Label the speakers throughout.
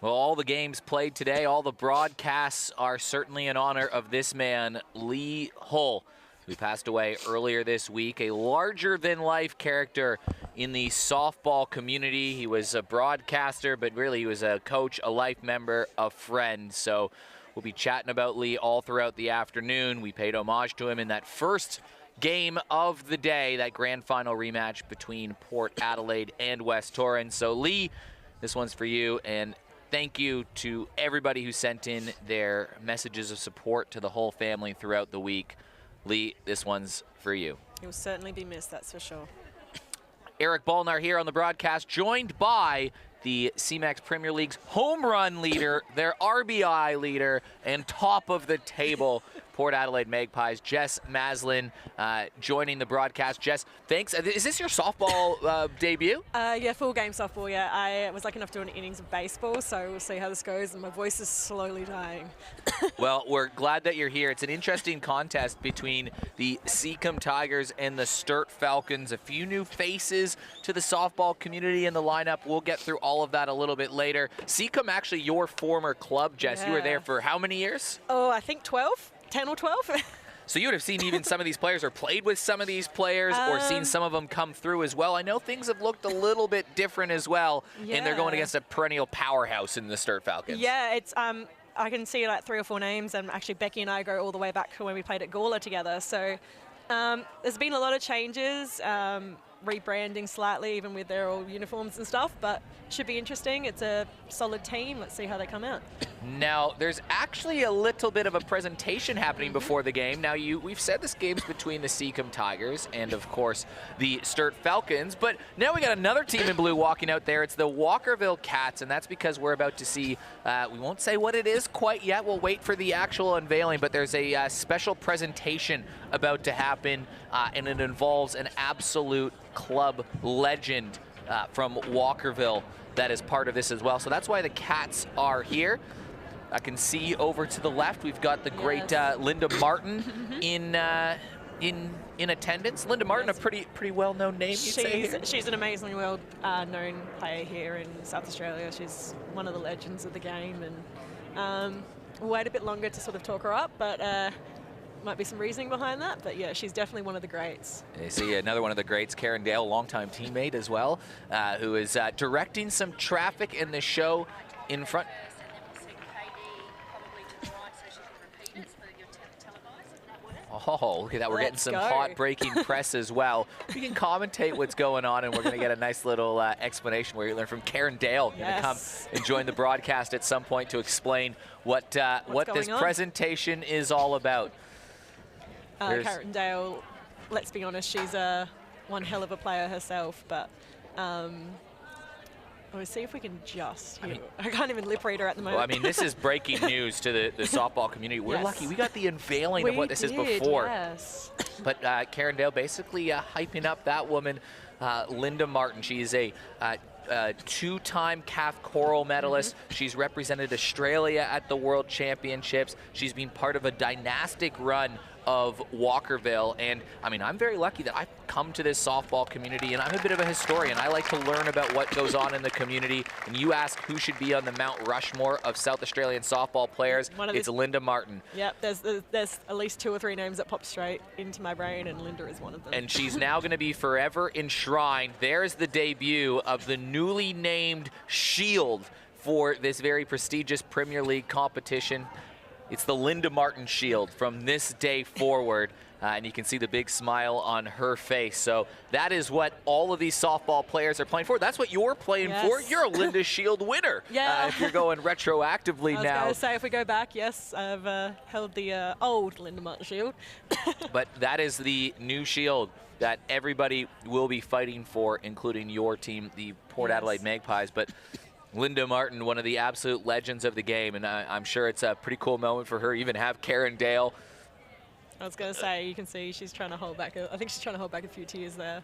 Speaker 1: Well, all the games played today, all the broadcasts are certainly in honor of this man, Lee Hull, who passed away earlier this week, a larger-than-life character in the softball community. He was a broadcaster, but really he was a coach, a life member, a friend. So we'll be chatting about Lee all throughout the afternoon. We paid homage to him in that first game of the day, that grand final rematch between Port Adelaide and West Torrens. So Lee, this one's for you, and thank you to everybody who sent in their messages of support to the whole family throughout the week. Lee, this one's for you.
Speaker 2: He will certainly be missed, that's for sure.
Speaker 1: Eric Ballnar here on the broadcast, joined by the CMAX Premier League's home run leader, their RBI leader, and top of the table, Port Adelaide Magpies, Jess Maslin, joining the broadcast. Jess, thanks. Is this your softball debut?
Speaker 2: Yeah, full game softball, yeah. I was lucky enough to do an innings of baseball, so we'll see how this goes, and my voice is slowly dying.
Speaker 1: Well, we're glad that you're here. It's an interesting contest between the Seacombe Tigers and the Sturt Falcons. A few new faces to the softball community in the lineup. We'll get through all of that a little bit later. Seacombe, actually your former club, Jess.
Speaker 2: Yeah.
Speaker 1: You were there for how many years?
Speaker 2: Oh, I think 12, 10 or 12.
Speaker 1: So you would have seen even some of these players or played with some of these players or seen some of them come through as well. I know things have looked a little bit different as well, and they're going against a perennial powerhouse in the Sturt Falcons.
Speaker 2: Yeah, it's I can see like 3 or 4 names, and actually Becky and I go all the way back to when we played at Gawler together. So there's been a lot of changes, rebranding slightly, even with their old uniforms and stuff, but should be interesting. It's a solid team. Let's see how they come out.
Speaker 1: Now, there's actually a little bit of a presentation happening before the game. Now, we've said this game's between the Seacombe Tigers and, of course, the Sturt Falcons, but now we got another team in blue walking out there. It's the Walkerville Cats, and that's because we're about to see, we won't say what it is quite yet. We'll wait for the actual unveiling, but there's a special presentation about to happen, and it involves an absolute club legend from Walkerville that is part of this as well. So that's why the Cats are here. I can see over to the left, we've got the great Linda Martin in attendance. Linda Martin, a pretty well-known name, you'd say here.
Speaker 2: She's an amazingly well-known player here in South Australia. She's one of the legends of the game, and we'll wait a bit longer to sort of talk her up, but might be some reasoning behind that, but yeah, she's definitely one of the greats. You
Speaker 1: see another one of the greats, Karen Dale, longtime teammate as well, who is directing some traffic in the show in front. Oh, look at that. We're getting some hot breaking press as well. We can commentate what's going on, and we're going to get a nice little explanation where you learn from Karen Dale. Going to come and join the broadcast at some point to explain what this presentation is all about.
Speaker 2: Karen Dale, let's be honest, she's one hell of a player herself, but we'll see if we can I can't even lip read her at the moment.
Speaker 1: Well, I mean, this is breaking news to the softball community. We're lucky. We got the unveiling of what this is before.
Speaker 2: Yes.
Speaker 1: But Karen Dale basically hyping up that woman, Linda Martin. She's a two-time CAF Coral medalist. She's represented Australia at the World Championships. She's been part of a dynastic run of Walkerville, and I mean, I'm very lucky that I've come to this softball community, and I'm a bit of a historian. I like to learn about what goes on in the community, and you ask who should be on the Mount Rushmore of South Australian softball players, it's Linda Martin.
Speaker 2: Yep, there's at least 2 or 3 names that pop straight into my brain, and Linda is one of them.
Speaker 1: And she's now going to be forever enshrined. There's the debut of the newly named Shield for this very prestigious Premier League competition. It's the Linda Martin Shield from this day forward, and you can see the big smile on her face. So that is what all of these softball players are playing for. That's what you're playing for. You're a Linda Shield winner. If you're going retroactively now.
Speaker 2: I was going to say, if we go back, yes, I've held the old Linda Martin Shield.
Speaker 1: But that is the new Shield that everybody will be fighting for, including your team, the Port Adelaide Magpies. But Linda Martin, one of the absolute legends of the game, and I'm sure it's a pretty cool moment for her. Even have Karen Dale.
Speaker 2: I was going to say, you can see she's trying to hold back. I think she's trying to hold back a few tears there.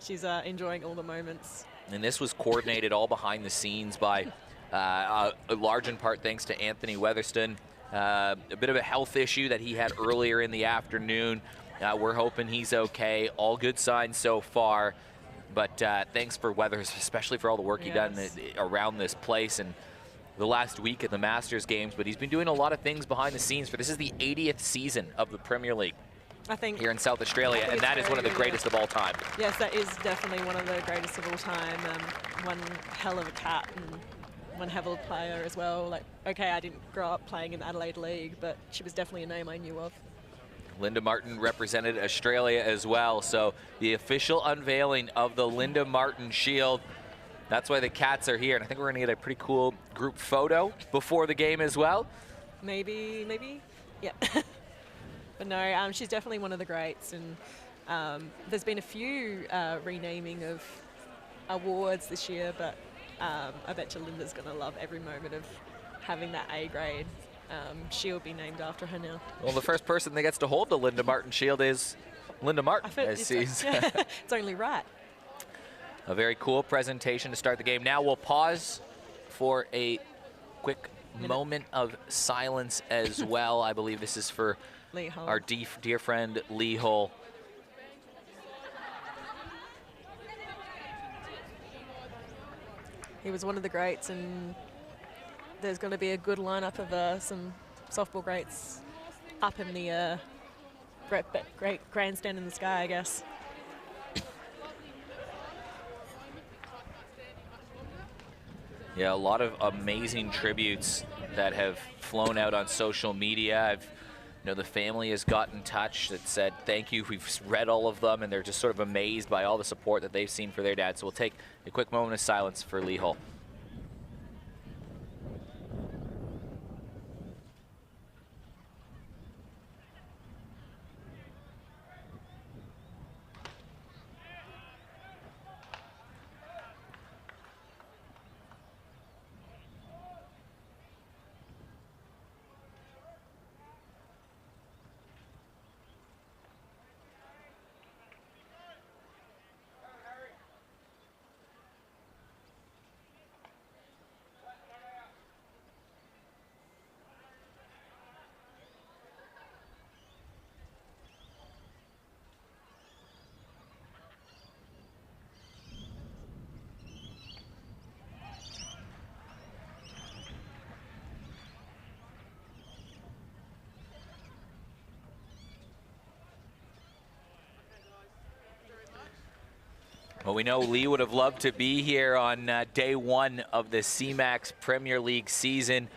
Speaker 2: She's enjoying all the moments.
Speaker 1: And this was coordinated all behind the scenes by, a large in part thanks to Anthony Weatherston. A bit of a health issue that he had earlier in the afternoon. We're hoping he's okay. All good signs so far. But thanks for Weathers, especially for all the work he done around this place. And the last week at the Masters games, but he's been doing a lot of things behind the scenes. This is the 80th season of the Premier League.
Speaker 2: I think
Speaker 1: here in South Australia, and that is one of the greatest of all time.
Speaker 2: Yes, that is definitely one of the greatest of all time. One hell of a cat and one hell of a player as well. Like, okay, I didn't grow up playing in the Adelaide League, but she was definitely a name I knew of.
Speaker 1: Linda Martin represented Australia as well, so the official unveiling of the Linda Martin Shield. That's why the cats are here, and I think we're going to get a pretty cool group photo before the game as well.
Speaker 2: Maybe, yeah. But no, she's definitely one of the greats, and there's been a few renaming of awards this year, but I bet you Linda's going to love every moment of having that A grade. She'll be named after her now.
Speaker 1: Well, the first person that gets to hold the Linda Martin Shield is Linda Martin.
Speaker 2: It's only right.
Speaker 1: A very cool presentation to start the game. Now we'll pause for a quick moment of silence as well. I believe this is for our dear friend Lee Hull.
Speaker 2: He was one of the greats, and there's going to be a good lineup of some softball greats up in the great grandstand in the sky, I guess.
Speaker 1: Yeah, a lot of amazing tributes that have flown out on social media. The family has got in touch that said thank you. We've read all of them, and they're just sort of amazed by all the support that they've seen for their dad. So we'll take a quick moment of silence for Lee Hull. Well, we know Lee would have loved to be here on day one of the CMAX Premier League season.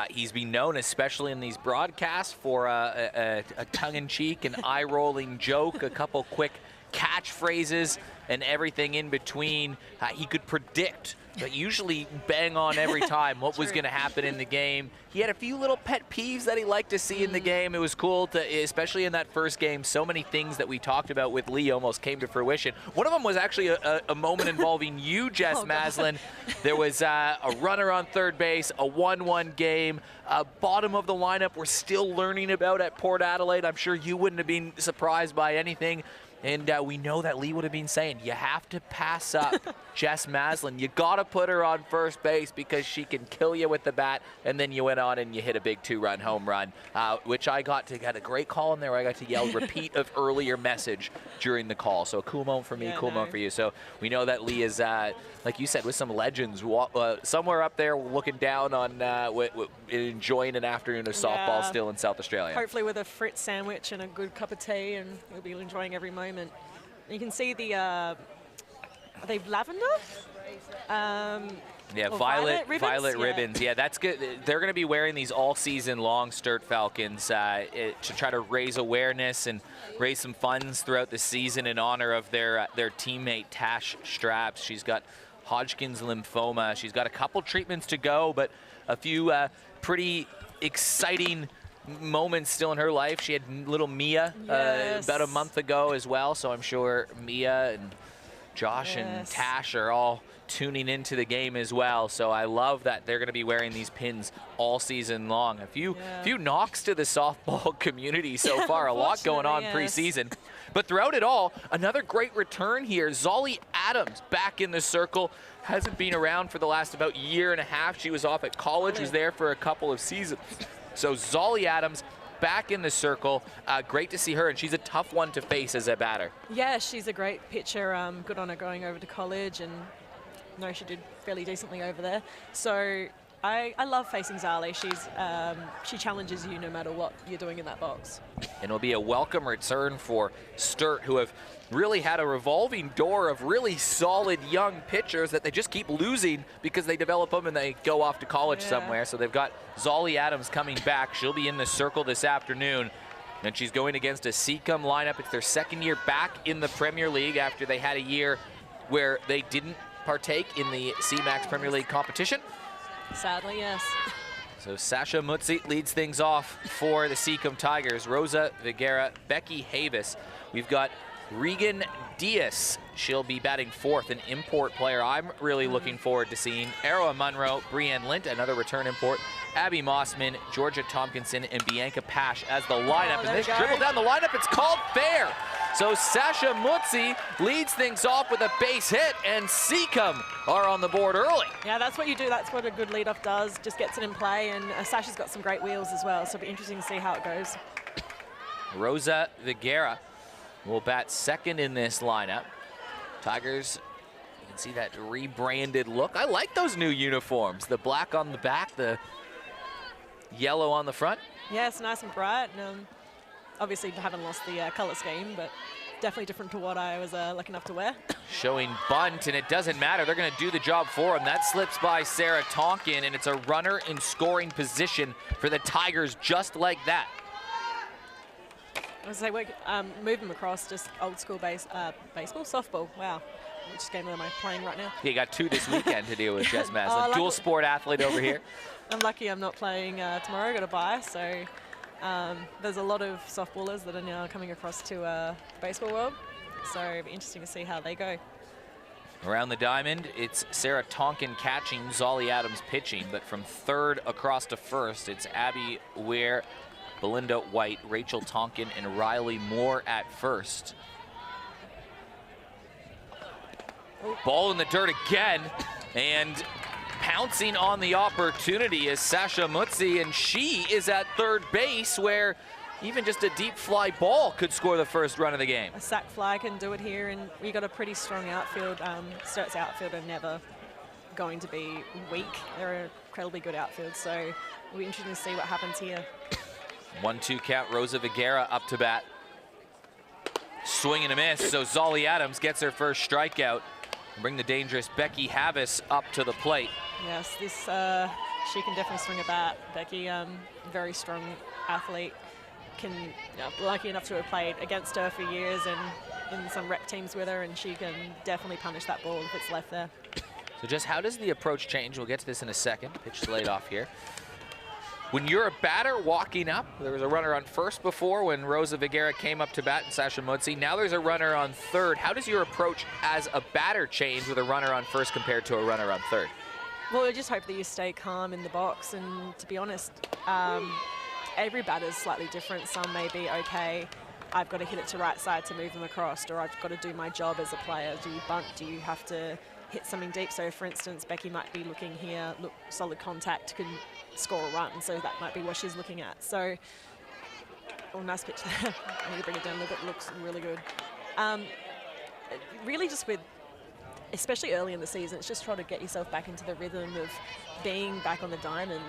Speaker 1: He's been known, especially in these broadcasts, for a tongue-in-cheek and eye-rolling joke, a couple quick catchphrases, and everything in between. He could predict, but usually bang on every time what was going to happen in the game. He had a few little pet peeves that he liked to see in the game. It was cool to, especially in that first game, so many things that we talked about with Lee almost came to fruition. One of them was actually a moment involving you, Jess Maslin. There was a runner on third base, a 1-1 game, bottom of the lineup we're still learning about at Port Adelaide. I'm sure you wouldn't have been surprised by anything. And we know that Lee would have been saying, you have to pass up Jess Maslin. You got to put her on first base because she can kill you with the bat. And then you went on and you hit a big 2-run home run, which I got to get a great call in there where I got to yell repeat of earlier message during the call. So a cool moment for me, cool moment for you. So we know that Lee is, like you said, with some legends, somewhere up there looking down on enjoying an afternoon of softball still in South Australia.
Speaker 2: Hopefully with a Fritz sandwich and a good cup of tea, and he'll be enjoying every moment. You can see the, are they lavender?
Speaker 1: Yeah, violet ribbons. Yeah, that's good. They're going to be wearing these all season long, Sturt Falcons, to try to raise awareness and raise some funds throughout the season in honor of their teammate Tash Straps. She's got Hodgkin's lymphoma. She's got a couple treatments to go, but a few pretty exciting moments still in her life. She had little Mia about a month ago as well, so I'm sure Mia and Josh and Tash are all tuning into the game as well. So I love that they're going to be wearing these pins all season long. A few knocks to the softball community so far. A lot going on preseason. But throughout it all, another great return here. Zolly Adams back in the circle. Hasn't been around for the last about year and a half. She was off at college, was there for a couple of seasons. So Zolly Adams back in the circle. Great to see her, and she's a tough one to face as a batter.
Speaker 2: Yeah, she's a great pitcher. Good on her going over to college, and no, she did fairly decently over there. So I love facing Zali. She challenges you no matter what you're doing in that box.
Speaker 1: And it'll be a welcome return for Sturt, who have really had a revolving door of really solid young pitchers that they just keep losing because they develop them and they go off to college somewhere. So they've got Zolly Adams coming back. She'll be in the circle this afternoon. And she's going against a Seacombe lineup. It's their second year back in the Premier League after they had a year where they didn't partake in the CMAX Premier League competition.
Speaker 2: Sadly, yes.
Speaker 1: So Sasha Mutzi leads things off for the Seacombe Tigers. Rosa Viguera, Becky Havis. We've got Regan Diaz. She'll be batting fourth, an import player I'm really looking forward to seeing. Arrowa Munro, Brienne Lint, another return import. Abby Mossman, Georgia Tompkinson, and Bianca Pash as the lineup. And this dribble down the lineup, it's called fair. So Sasha Mutzi leads things off with a base hit, and Seacombe are on the board early.
Speaker 2: Yeah, that's what you do. That's what a good leadoff does. Just gets it in play, and Sasha's got some great wheels as well, so it'll be interesting to see how it goes.
Speaker 1: Rosa Viguera will bat second in this lineup. Tigers, you can see that rebranded look. I like those new uniforms. The black on the back, the yellow on the front.
Speaker 2: Yeah, it's nice and bright. And, obviously, haven't lost the color scheme, but definitely different to what I was lucky enough to wear.
Speaker 1: Showing bunt, and it doesn't matter. They're going to do the job for him. That slips by Sarah Tonkin, and it's a runner in scoring position for the Tigers just like that.
Speaker 2: I was like, move them across, just old school baseball, softball. Wow, which game am I playing right now?
Speaker 1: You got two this weekend to deal with, Jess Maslin. Dual sport athlete over here.
Speaker 2: I'm lucky I'm not playing tomorrow. I got a bye, so there's a lot of softballers that are now coming across to the baseball world. So it'll be interesting to see how they go.
Speaker 1: Around the diamond, it's Sarah Tonkin catching, Zolly Adams pitching, but from third across to first, it's Abby Ware, Belinda White, Rachel Tonkin, and Riley Moore at first. Ball in the dirt again, and pouncing on the opportunity is Sasha Mutzi, and she is at third base where even just a deep fly ball could score the first run of the game.
Speaker 2: A sac fly can do it here, and we got a pretty strong outfield. Sturt's outfield are never going to be weak. They're an incredibly good outfield, so it'll be interesting to see what happens here.
Speaker 1: 1-2 count, Rosa Viguera up to bat. Swing and a miss, so Zolly Adams gets her first strikeout. Bring the dangerous Becky Havis up to the plate.
Speaker 2: Yes, this she can definitely swing a bat. Becky, very strong athlete. Lucky enough to have played against her for years and in some rep teams with her, and she can definitely punish that ball if it's left there.
Speaker 1: So just how does the approach change? We'll get to this in a second. Pitch laid off here. When you're a batter walking up, there was a runner on first before when Rosa Viguera came up to bat and Sasha Mutzi. Now there's a runner on third. How does your approach as a batter change with a runner on first compared to a runner on third?
Speaker 2: Well, I just hope that you stay calm in the box, and to be honest, every batter is slightly different. Some may be, okay, I've got to hit it to right side to move them across, or I've got to do my job as a player. Do you bunt? Do you have to hit something deep? So for instance, Becky might be looking here, look, solid contact, can score a run, so that might be what she's looking at. So, oh, nice pitch there. I need to bring it down a little bit, looks really good. Really just with, especially early in the season, it's just trying to get yourself back into the rhythm of being back on the diamond.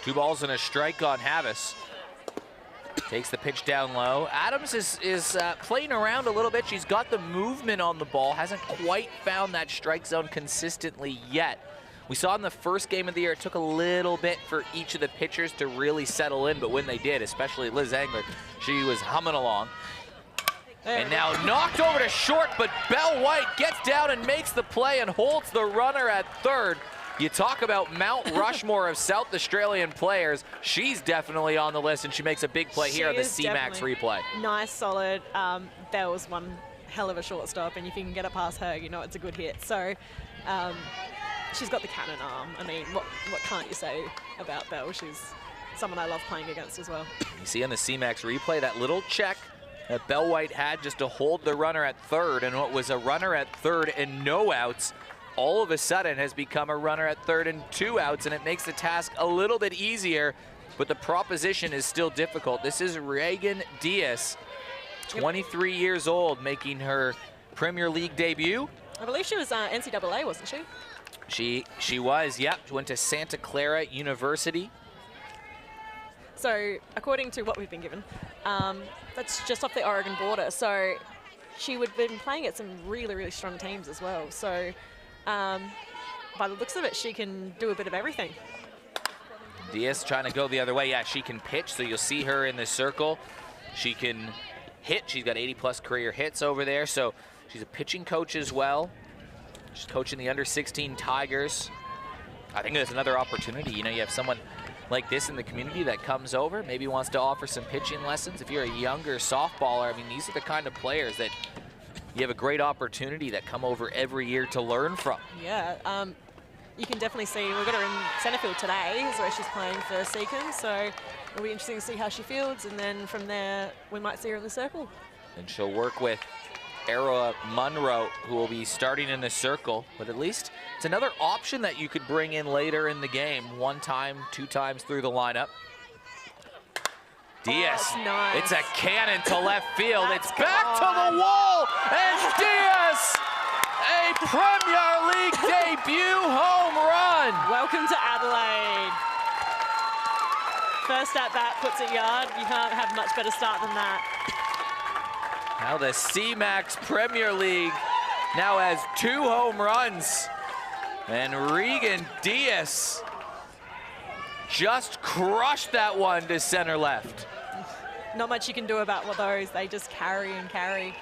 Speaker 1: 2 balls and a strike on Havis. Takes the pitch down low. Adams is playing around a little bit. She's got the movement on the ball. Hasn't quite found that strike zone consistently yet. We saw in the first game of the year, it took a little bit for each of the pitchers to really settle in, but when they did, especially Liz Angler, she was humming along. And now knocked over to short, but Belle White gets down and makes the play and holds the runner at third. You talk about Mount Rushmore of South Australian players. She's definitely on the list, and she makes a big play here on the CMAX replay.
Speaker 2: Nice, solid. Belle's one hell of a shortstop, and if you can get it past her, you know it's a good hit. So she's got the cannon arm. I mean, what can't you say about Belle? She's someone I love playing against as well.
Speaker 1: You see on the CMAX replay that little check that Belle White had just to hold the runner at third, and what was a runner at third and no outs all of a sudden has become a runner at third and 2 outs, and it makes the task a little bit easier, but the proposition is still difficult. This is Regan Diaz, 23 years old, making her Premier League debut.
Speaker 2: I believe she was NCAA, wasn't she?
Speaker 1: She was, yep. She went to Santa Clara University.
Speaker 2: So according to what we've been given, that's just off the Oregon border. So she would have been playing at some really, really strong teams as well. So by the looks of it, she can do a bit of everything.
Speaker 1: Diaz trying to go the other way. Yeah, she can pitch, so you'll see her in the circle. She can hit. She's got 80-plus career hits over there, so she's a pitching coach as well. She's coaching the under-16 Tigers. I think there's another opportunity. You know, you have someone like this in the community that comes over, maybe wants to offer some pitching lessons. If you're a younger softballer, I mean, these are the kind of players that you have a great opportunity that come over every year to learn from.
Speaker 2: Yeah, you can definitely see, we've got her in Centerfield today, is where she's playing for Seacombe, so it'll be interesting to see how she fields, and then from there, we might see her in the circle.
Speaker 1: And she'll work with Era Munro, who will be starting in the circle, but at least it's another option that you could bring in later in the game, 1 time, 2 times through the lineup. Diaz,
Speaker 2: nice.
Speaker 1: It's a cannon to left field. It's back to the wall, and Diaz, a Premier League debut home run.
Speaker 2: Welcome to Adelaide. First at bat puts it yard. You can't have much better start than that.
Speaker 1: Now the CMAX Premier League now has 2 home runs. And Regan Diaz just crushed that one to center left.
Speaker 2: Not much you can do about those. They just carry and carry.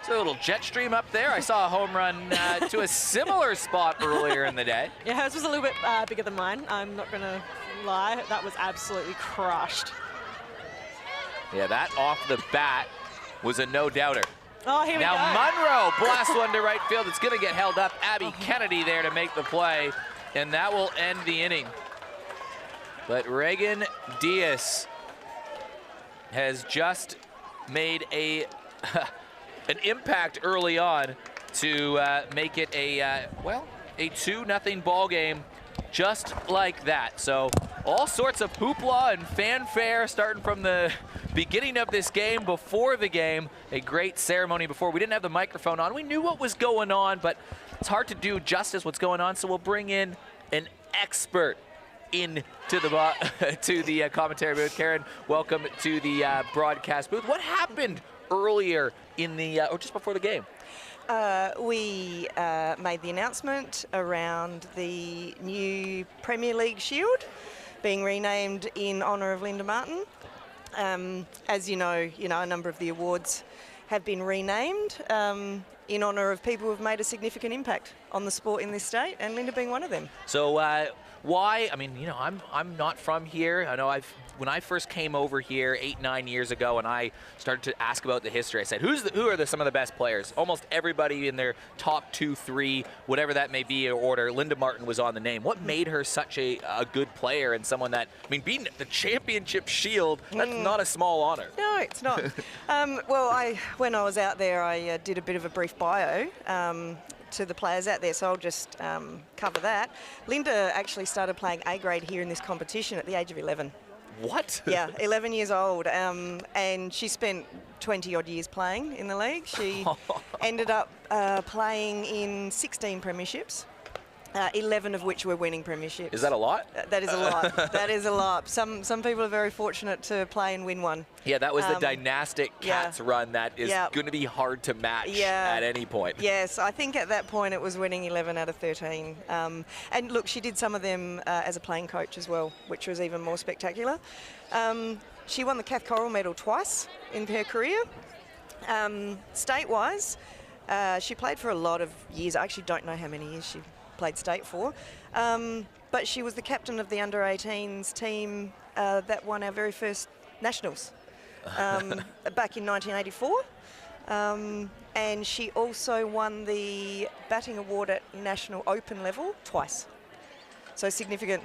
Speaker 1: So a little jet stream up there. I saw a home run to a similar spot earlier in the day.
Speaker 2: Yeah, hers was a little bit bigger than mine. I'm not going to lie. That was absolutely crushed.
Speaker 1: Yeah, that off the bat was a no-doubter.
Speaker 2: Oh, here we go.
Speaker 1: Now Munro blasts one to right field. It's going to get held up. Abby Kennedy there to make the play, and that will end the inning. But Regan Diaz has just made an impact early on to make it a 2-0 ball game just like that. So all sorts of hoopla and fanfare starting from the beginning of this game, before the game. A great ceremony before. We didn't have the microphone on. We knew what was going on, but it's hard to do justice what's going on, so we'll bring in an expert into the commentary booth. Karen, welcome to the broadcast booth. What happened earlier in the or just before the game?
Speaker 3: We made the announcement around the new Premier League Shield being renamed in honour of Linda Martin. As you know, a number of the awards have been renamed in honour of people who have made a significant impact on the sport in this state, and Linda being one of them.
Speaker 1: So why? I mean, I'm not from here. I know when I first came over here 8-9 years ago, and I started to ask about the history, I said, who are some of the best players? Almost everybody in their top 2, 3, whatever that may be in order, Linda Martin was on the name. What made her such a good player and someone that, I mean, being the championship shield, that's not a small honor.
Speaker 3: No, it's not. When I was out there, I did a bit of a brief bio to the players out there, so I'll just cover that. Linda actually started playing A grade here in this competition at the age of 11.
Speaker 1: What?
Speaker 3: Yeah, 11 years old, and she spent 20-odd years playing in the league. She ended up playing in 16 premierships, 11 of which were winning premierships.
Speaker 1: Is that a lot?
Speaker 3: That is a lot. That is a lot. Some people are very fortunate to play and win one.
Speaker 1: Yeah, that was the dynastic Cats run that is going to be hard to match at any point.
Speaker 3: Yes, I think at that point it was winning 11 out of 13. And look, she did some of them as a playing coach as well, which was even more spectacular. She won the Kath Coral Medal twice in her career. State-wise, she played for a lot of years. I actually don't know how many years she played state for. But she was the captain of the under-18s team that won our very first nationals back in 1984. And she also won the batting award at national open level twice. So significant.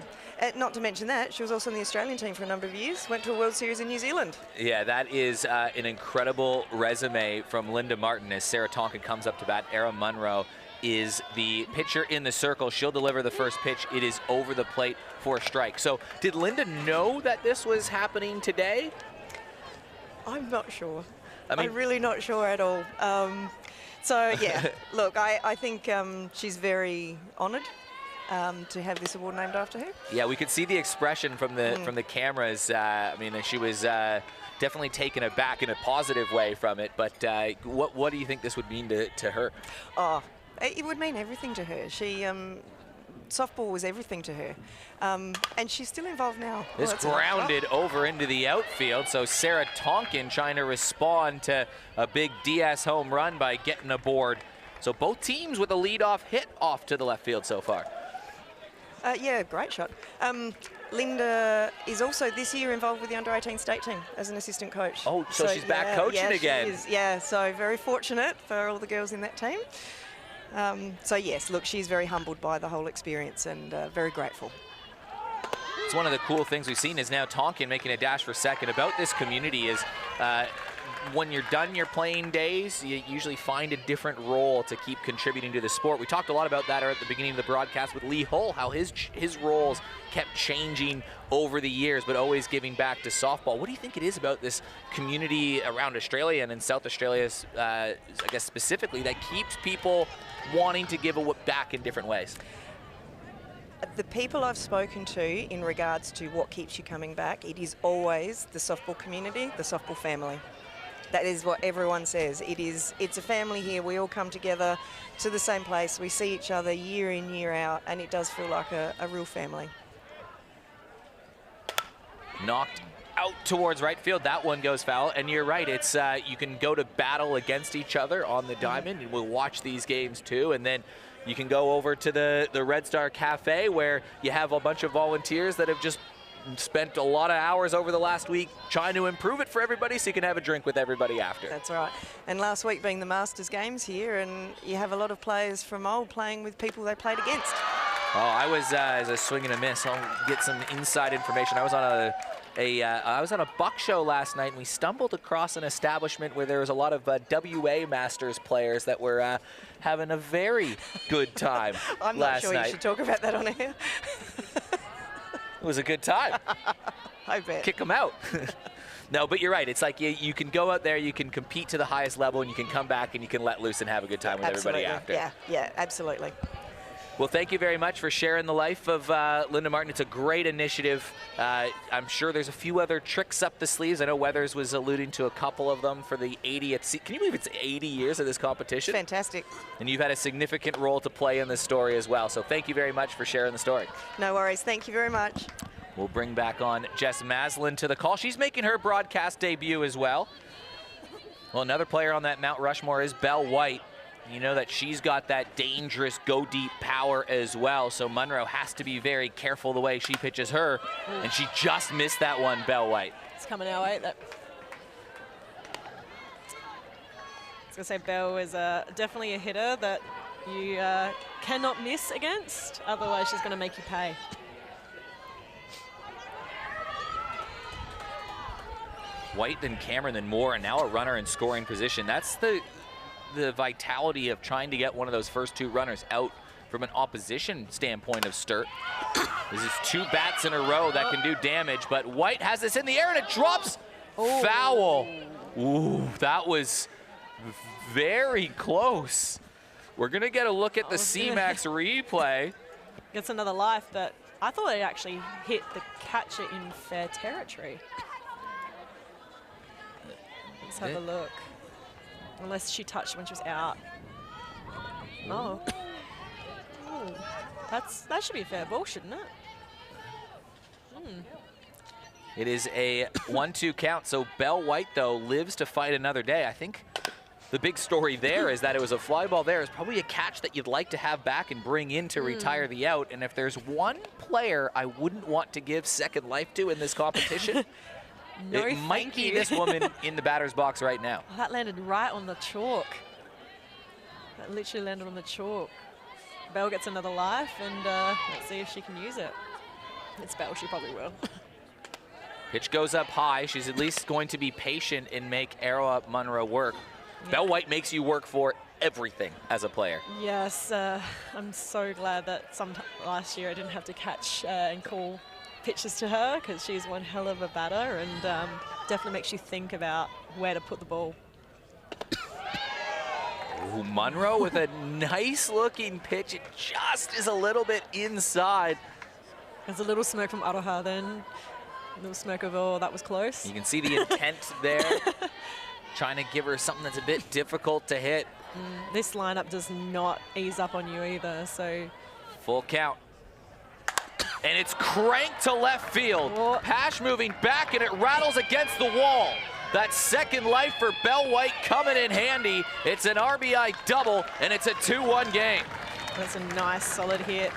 Speaker 3: Not to mention that, she was also in the Australian team for a number of years, went to a World Series in New Zealand.
Speaker 1: Yeah, that is an incredible resume from Linda Martin as Sarah Tonkin comes up to bat. Era Munro is the pitcher in the circle. She'll deliver the first pitch. It is over the plate for a strike. So did Linda know that this was happening today?
Speaker 3: I'm not sure. I'm really not sure at all. So, yeah, look, I think she's very honoured to have this award named after her.
Speaker 1: Yeah, we could see the expression from the cameras. I mean, she was definitely taken aback in a positive way from it. But what do you think this would mean to her?
Speaker 3: Oh, it would mean everything to her. She softball was everything to her, and she's still involved now.
Speaker 1: This grounded over into the outfield, so Sarah Tonkin trying to respond to a big DS home run by getting aboard. So both teams with a leadoff hit off to the left field so far.
Speaker 3: Yeah, great shot. Linda is also this year involved with the under-18 state team as an assistant coach.
Speaker 1: Oh, so she's back coaching again.
Speaker 3: She is, yeah, so very fortunate for all the girls in that team. So yes, look, she's very humbled by the whole experience and very grateful.
Speaker 1: It's one of the cool things we've seen is now Tonkin making a dash for second. About this community is when you're done your playing days, you usually find a different role to keep contributing to the sport. We talked a lot about that at the beginning of the broadcast with Lee Hull, how his roles kept changing over the years, but always giving back to softball. What do you think it is about this community around Australia and in South Australia, I guess specifically, that keeps people wanting to give back in different ways?
Speaker 3: The people I've spoken to in regards to what keeps you coming back, it is always the softball community, the softball family. That is what everyone says. It's a family here. We all come together to the same place. We see each other year in, year out, and it does feel like a real family.
Speaker 1: Knocked out towards right field. That one goes foul. And you're right. It's you can go to battle against each other on the diamond, and we'll watch these games too. And then you can go over to the Red Star Cafe where you have a bunch of volunteers that have just spent a lot of hours over the last week trying to improve it for everybody so you can have a drink with everybody after.
Speaker 3: That's right. And last week being the Masters Games here, and you have a lot of players from old playing with people they played against.
Speaker 1: Oh, I was as a swing and a miss. I'll get some inside information. I was on a buck show last night, and we stumbled across an establishment where there was a lot of WA Masters players that were having a very good time
Speaker 3: I'm not sure you should talk about that on air.
Speaker 1: It was a good time.
Speaker 3: I bet.
Speaker 1: Kick them out. No, but you're right. It's like you can go out there, you can compete to the highest level, and you can come back and you can let loose and have a good time with everybody after.
Speaker 3: Yeah, absolutely.
Speaker 1: Well, thank you very much for sharing the life of Linda Martin. It's a great initiative. I'm sure there's a few other tricks up the sleeves. I know Weathers was alluding to a couple of them for the 80th. Can you believe it's 80 years of this competition?
Speaker 3: Fantastic.
Speaker 1: And you've had a significant role to play in this story as well. So thank you very much for sharing the story.
Speaker 3: No worries. Thank you very much.
Speaker 1: We'll bring back on Jess Maslin to the call. She's making her broadcast debut as well. Well, another player on that Mount Rushmore is Belle White. You know that she's got that dangerous go-deep power as well, so Munro has to be very careful the way she pitches her, and she just missed that one, Belle White.
Speaker 2: It's coming our way. I was going to say Belle is definitely a hitter that you cannot miss against, otherwise she's going to make you pay.
Speaker 1: White, then Cameron, then Moore, and now a runner in scoring position. That's the vitality of trying to get one of those first two runners out from an opposition standpoint of Sturt. This is two bats in a row that can do damage, but White has this in the air and it drops. Foul. Ooh, that was very close. We're gonna get a look at the CMAX replay.
Speaker 2: Gets another life, but I thought it actually hit the catcher in fair territory. Let's have a look. Unless she touched when she was out. Oh. Ooh. That should be a fair ball, shouldn't it?
Speaker 1: It is a 1-2 count, so Belle White, though, lives to fight another day. I think the big story there is that it was a fly ball there. It's probably a catch that you'd like to have back and bring in to retire the out. And if there's one player I wouldn't want to give second life to in this competition,
Speaker 2: no,
Speaker 1: it might be this woman in the batter's box right now.
Speaker 2: Oh, that landed right on the chalk. That literally landed on the chalk. Belle gets another life, and let's see if she can use it. It's Belle, she probably will.
Speaker 1: Pitch goes up high. She's at least going to be patient and make Arrow Up Munro work. Yeah. Belle White makes you work for everything as a player.
Speaker 2: Yes, I'm so glad that last year I didn't have to catch and call pitches to her, because she's one hell of a batter, and definitely makes you think about where to put the ball.
Speaker 1: Ooh, Munro with a nice looking pitch. It just is a little bit inside.
Speaker 2: There's a little smoke from Aroha then. A little smoke of, oh, that was close.
Speaker 1: You can see the intent there. Trying to give her something that's a bit difficult to hit.
Speaker 2: This lineup does not ease up on you either, so.
Speaker 1: Full count. And it's cranked to left field.
Speaker 2: Oh.
Speaker 1: Pash moving back, and it rattles against the wall. That second life for Bell White coming in handy. It's an RBI double, and it's a 2-1 game.
Speaker 2: That's a nice, solid hit.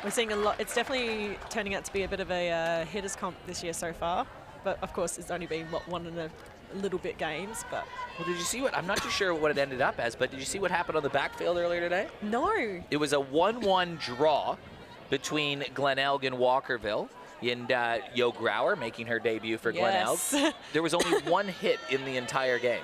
Speaker 2: We're seeing a lot. It's definitely turning out to be a bit of a hitters comp this year so far. But of course, it's only been, what, one and a little bit games. But
Speaker 1: well, did you see what, I'm not too sure what it ended up as, but did you see what happened on the backfield earlier today?
Speaker 2: No.
Speaker 1: It was a 1-1 draw between Glenelg and Walkerville. And Yo Grauer making her debut for
Speaker 2: Yes.
Speaker 1: Glenelg. There was only one hit in the entire game.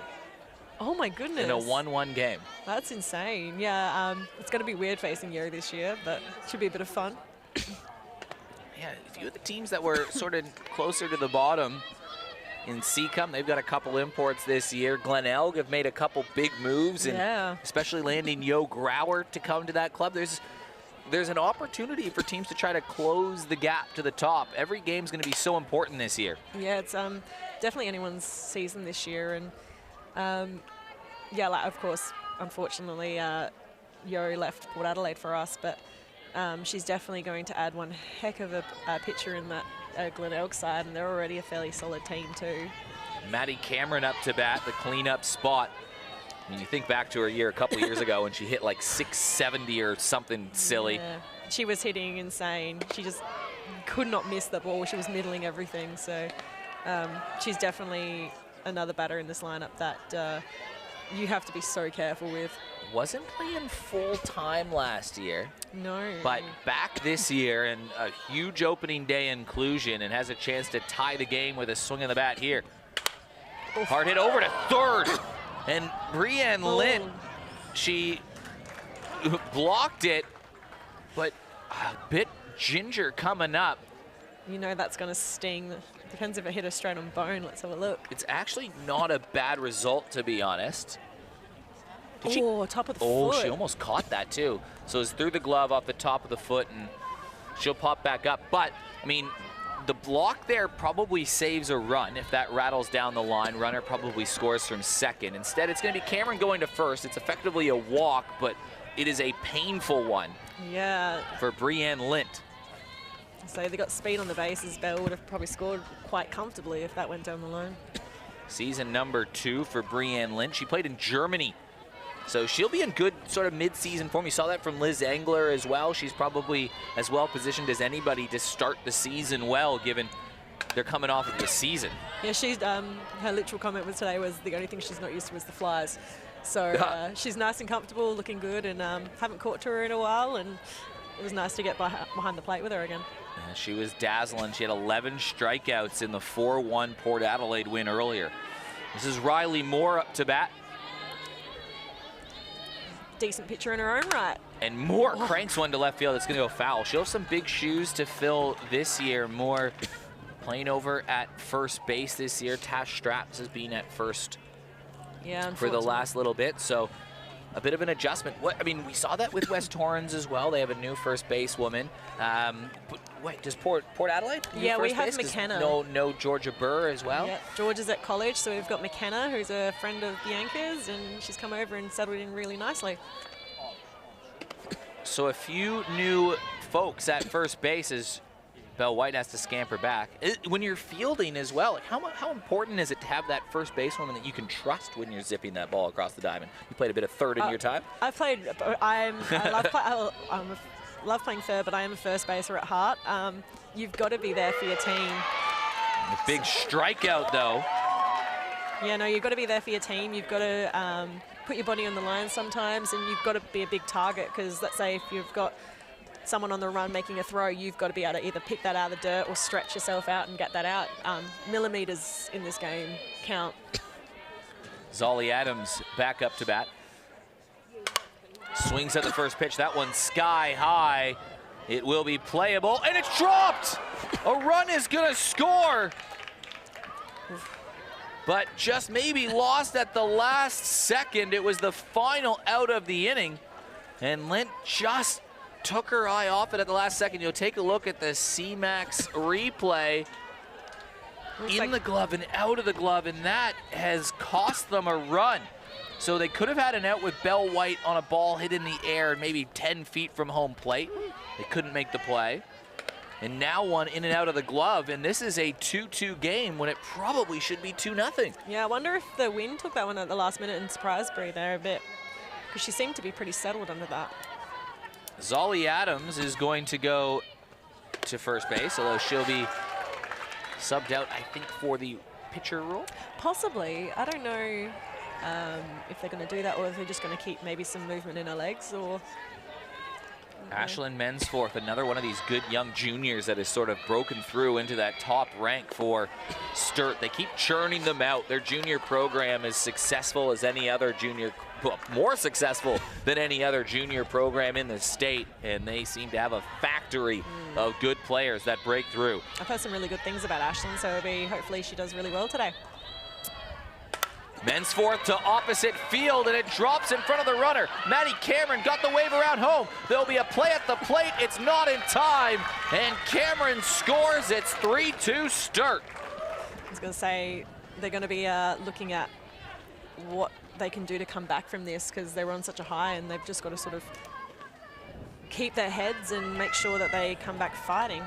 Speaker 2: Oh my goodness.
Speaker 1: In a 1-1 game.
Speaker 2: That's insane. Yeah, it's going to be weird facing Yo this year, but it should be a bit of fun.
Speaker 1: Yeah, a few of the teams that were sort of closer to the bottom in Seacombe, they've got a couple imports this year. Glenelg have made a couple big moves, and especially landing Yo Grauer to come to that club. There's an opportunity for teams to try to close the gap to the top. Every game's going to be so important this year.
Speaker 2: Yeah, it's definitely anyone's season this year, and yeah, like, of course, unfortunately, Yo left Port Adelaide for us, but she's definitely going to add one heck of a pitcher in that Glenelg side, and they're already a fairly solid team too.
Speaker 1: Maddie Cameron up to bat, the cleanup spot. When you think back to her year a couple years ago when she hit like 670 or something silly.
Speaker 2: Yeah. She was hitting insane. She just could not miss the ball. She was middling everything. So she's definitely another batter in this lineup that you have to be so careful with.
Speaker 1: Wasn't playing full time last year.
Speaker 2: No.
Speaker 1: But back this year, and a huge opening day inclusion, and has a chance to tie the game with a swing of the bat here.
Speaker 2: Oof.
Speaker 1: Hard hit over to third. And Brienne Lint, she blocked it, but a bit ginger coming up.
Speaker 2: You know that's going to sting. Depends if it hit her straight on bone. Let's have a look.
Speaker 1: It's actually not a bad result, to be honest.
Speaker 2: Oh, top of the foot.
Speaker 1: Oh, she almost caught that, too. So it's through the glove off the top of the foot, and she'll pop back up. But, I mean, the block there probably saves a run. If that rattles down the line, runner probably scores from second. Instead, it's going to be Cameron going to first. It's effectively a walk, but it is a painful one.
Speaker 2: Yeah.
Speaker 1: For Brienne Lint.
Speaker 2: So they got speed on the bases. Bell would have probably scored quite comfortably if that went down the line.
Speaker 1: Season number 2 for Brienne Lint. She played in Germany, so she'll be in good sort of mid-season form. You saw that from Liz Engler as well. She's probably as well positioned as anybody to start the season well, given they're coming off of the season.
Speaker 2: Yeah, she's her literal comment was today was the only thing she's not used to was the flies. So she's nice and comfortable, looking good, and haven't caught to her in a while, and it was nice to get behind the plate with her again.
Speaker 1: Yeah, she was dazzling. She had 11 strikeouts in the 4-1 Port Adelaide win earlier. This is Riley Moore up to bat.
Speaker 2: Decent pitcher in her own right.
Speaker 1: And Moore cranks one to left field. It's going to go foul. She'll have some big shoes to fill this year. Moore playing over at first base this year. Tash Straps has been at first for the last little bit. So a bit of an adjustment. I mean, we saw that with West Torrens as well. They have a new first basewoman. Wait, does Port Adelaide?
Speaker 2: Yeah, we have McKenna.
Speaker 1: No Georgia Burr as well?
Speaker 2: Yeah, George is at college, so we've got McKenna, who's a friend of Bianca's, and she's come over and settled in really nicely. So
Speaker 1: a few new folks at first base as Bell White has to scamper back. When you're fielding as well, like how important is it to have that first basewoman that you can trust when you're zipping that ball across the diamond? You played a bit of third in your time?
Speaker 2: I love playing third, but I am a first baser at heart. You've got to be there for your team.
Speaker 1: A big strikeout, though.
Speaker 2: Yeah, no, you've got to be there for your team. You've got to put your body on the line sometimes, and you've got to be a big target, because let's say if you've got someone on the run making a throw, you've got to be able to either pick that out of the dirt or stretch yourself out and get that out. Millimeters in this game count.
Speaker 1: Zolly Adams back up to bat. Swings at the first pitch. That one's sky high. It will be playable, and it's dropped! A run is going to score. but just maybe lost at the last second. It was the final out of the inning, and Lint just took her eye off it at the last second. You'll take a look at the CMAX replay. In the glove and out of the glove, and that has cost them a run. So they could have had an out with Bell White on a ball hit in the air, maybe 10 feet from home plate. They couldn't make the play. And now one in and out of the glove, and this is a 2-2 game when it probably should be 2-0.
Speaker 2: Yeah, I wonder if the wind took that one at the last minute and surprised Bree there a bit, because she seemed to be pretty settled under that.
Speaker 1: Zolly Adams is going to go to first base, although she'll be subbed out, I think, for the pitcher role.
Speaker 2: Possibly. I don't know if they're going to do that, or if they're just going to keep maybe some movement in her legs, or...
Speaker 1: Ashlyn Mensforth, another one of these good young juniors that has sort of broken through into that top rank for Sturt. They keep churning them out. Their junior program is successful as any other junior, more successful than any other junior program in the state, and they seem to have a factory of good players that break through.
Speaker 2: I've heard some really good things about Ashlyn, so hopefully she does really well today.
Speaker 1: Mensforth to opposite field, and it drops in front of the runner. Maddie Cameron got the wave around home. There'll be a play at the plate. It's not in time, and Cameron scores. It's 3-2 Sturt.
Speaker 2: I was going to say they're going to be looking at what they can do to come back from this, because they were on such a high, and they've just got to sort of keep their heads and make sure that they come back fighting.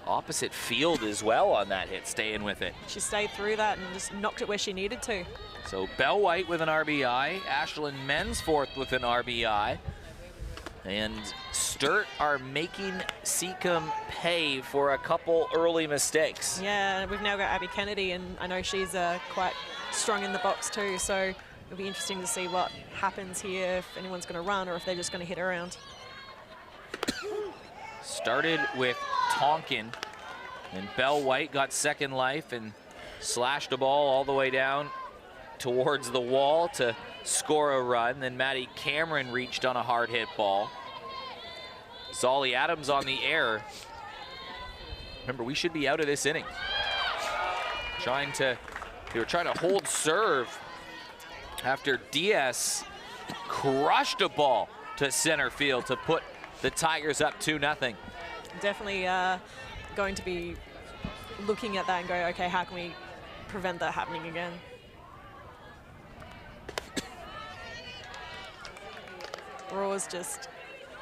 Speaker 1: Opposite field as well on that hit, staying with it.
Speaker 2: She stayed through that and just knocked it where she needed to.
Speaker 1: So Bell White with an RBI, Ashlyn Mensforth with an RBI, and Sturt are making Seacombe pay for a couple early mistakes.
Speaker 2: Yeah, we've now got Abby Kennedy, and I know she's quite strong in the box too, so it'll be interesting to see what happens here, if anyone's going to run or if they're just going to hit around.
Speaker 1: Started with Tonkin, and Bell White got second life and slashed the ball all the way down towards the wall to score a run. Then Maddie Cameron reached on a hard hit ball. Zolly Adams on the air. Remember, we should be out of this inning. They were trying to hold serve after Diaz crushed a ball to center field to put the Tigers up 2-0.
Speaker 2: Definitely going to be looking at that and go, okay, how can we prevent that happening again? Roars just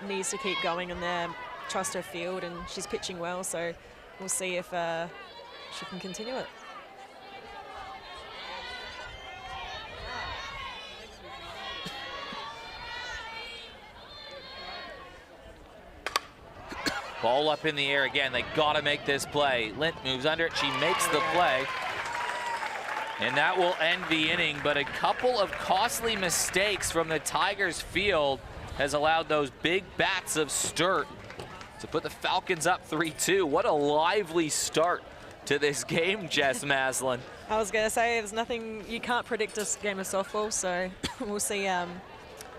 Speaker 2: needs to keep going in there, trust her field, and she's pitching well, so we'll see if she can continue it.
Speaker 1: Ball up in the air again. They gotta make this play. Lint moves under it. She makes the play. And that will end the inning, but a couple of costly mistakes from the Tigers field has allowed those big bats of Sturt to put the Falcons up 3-2. What a lively start to this game, Jess Maslin.
Speaker 2: I was gonna say, there's nothing, you can't predict this game of softball, so we'll see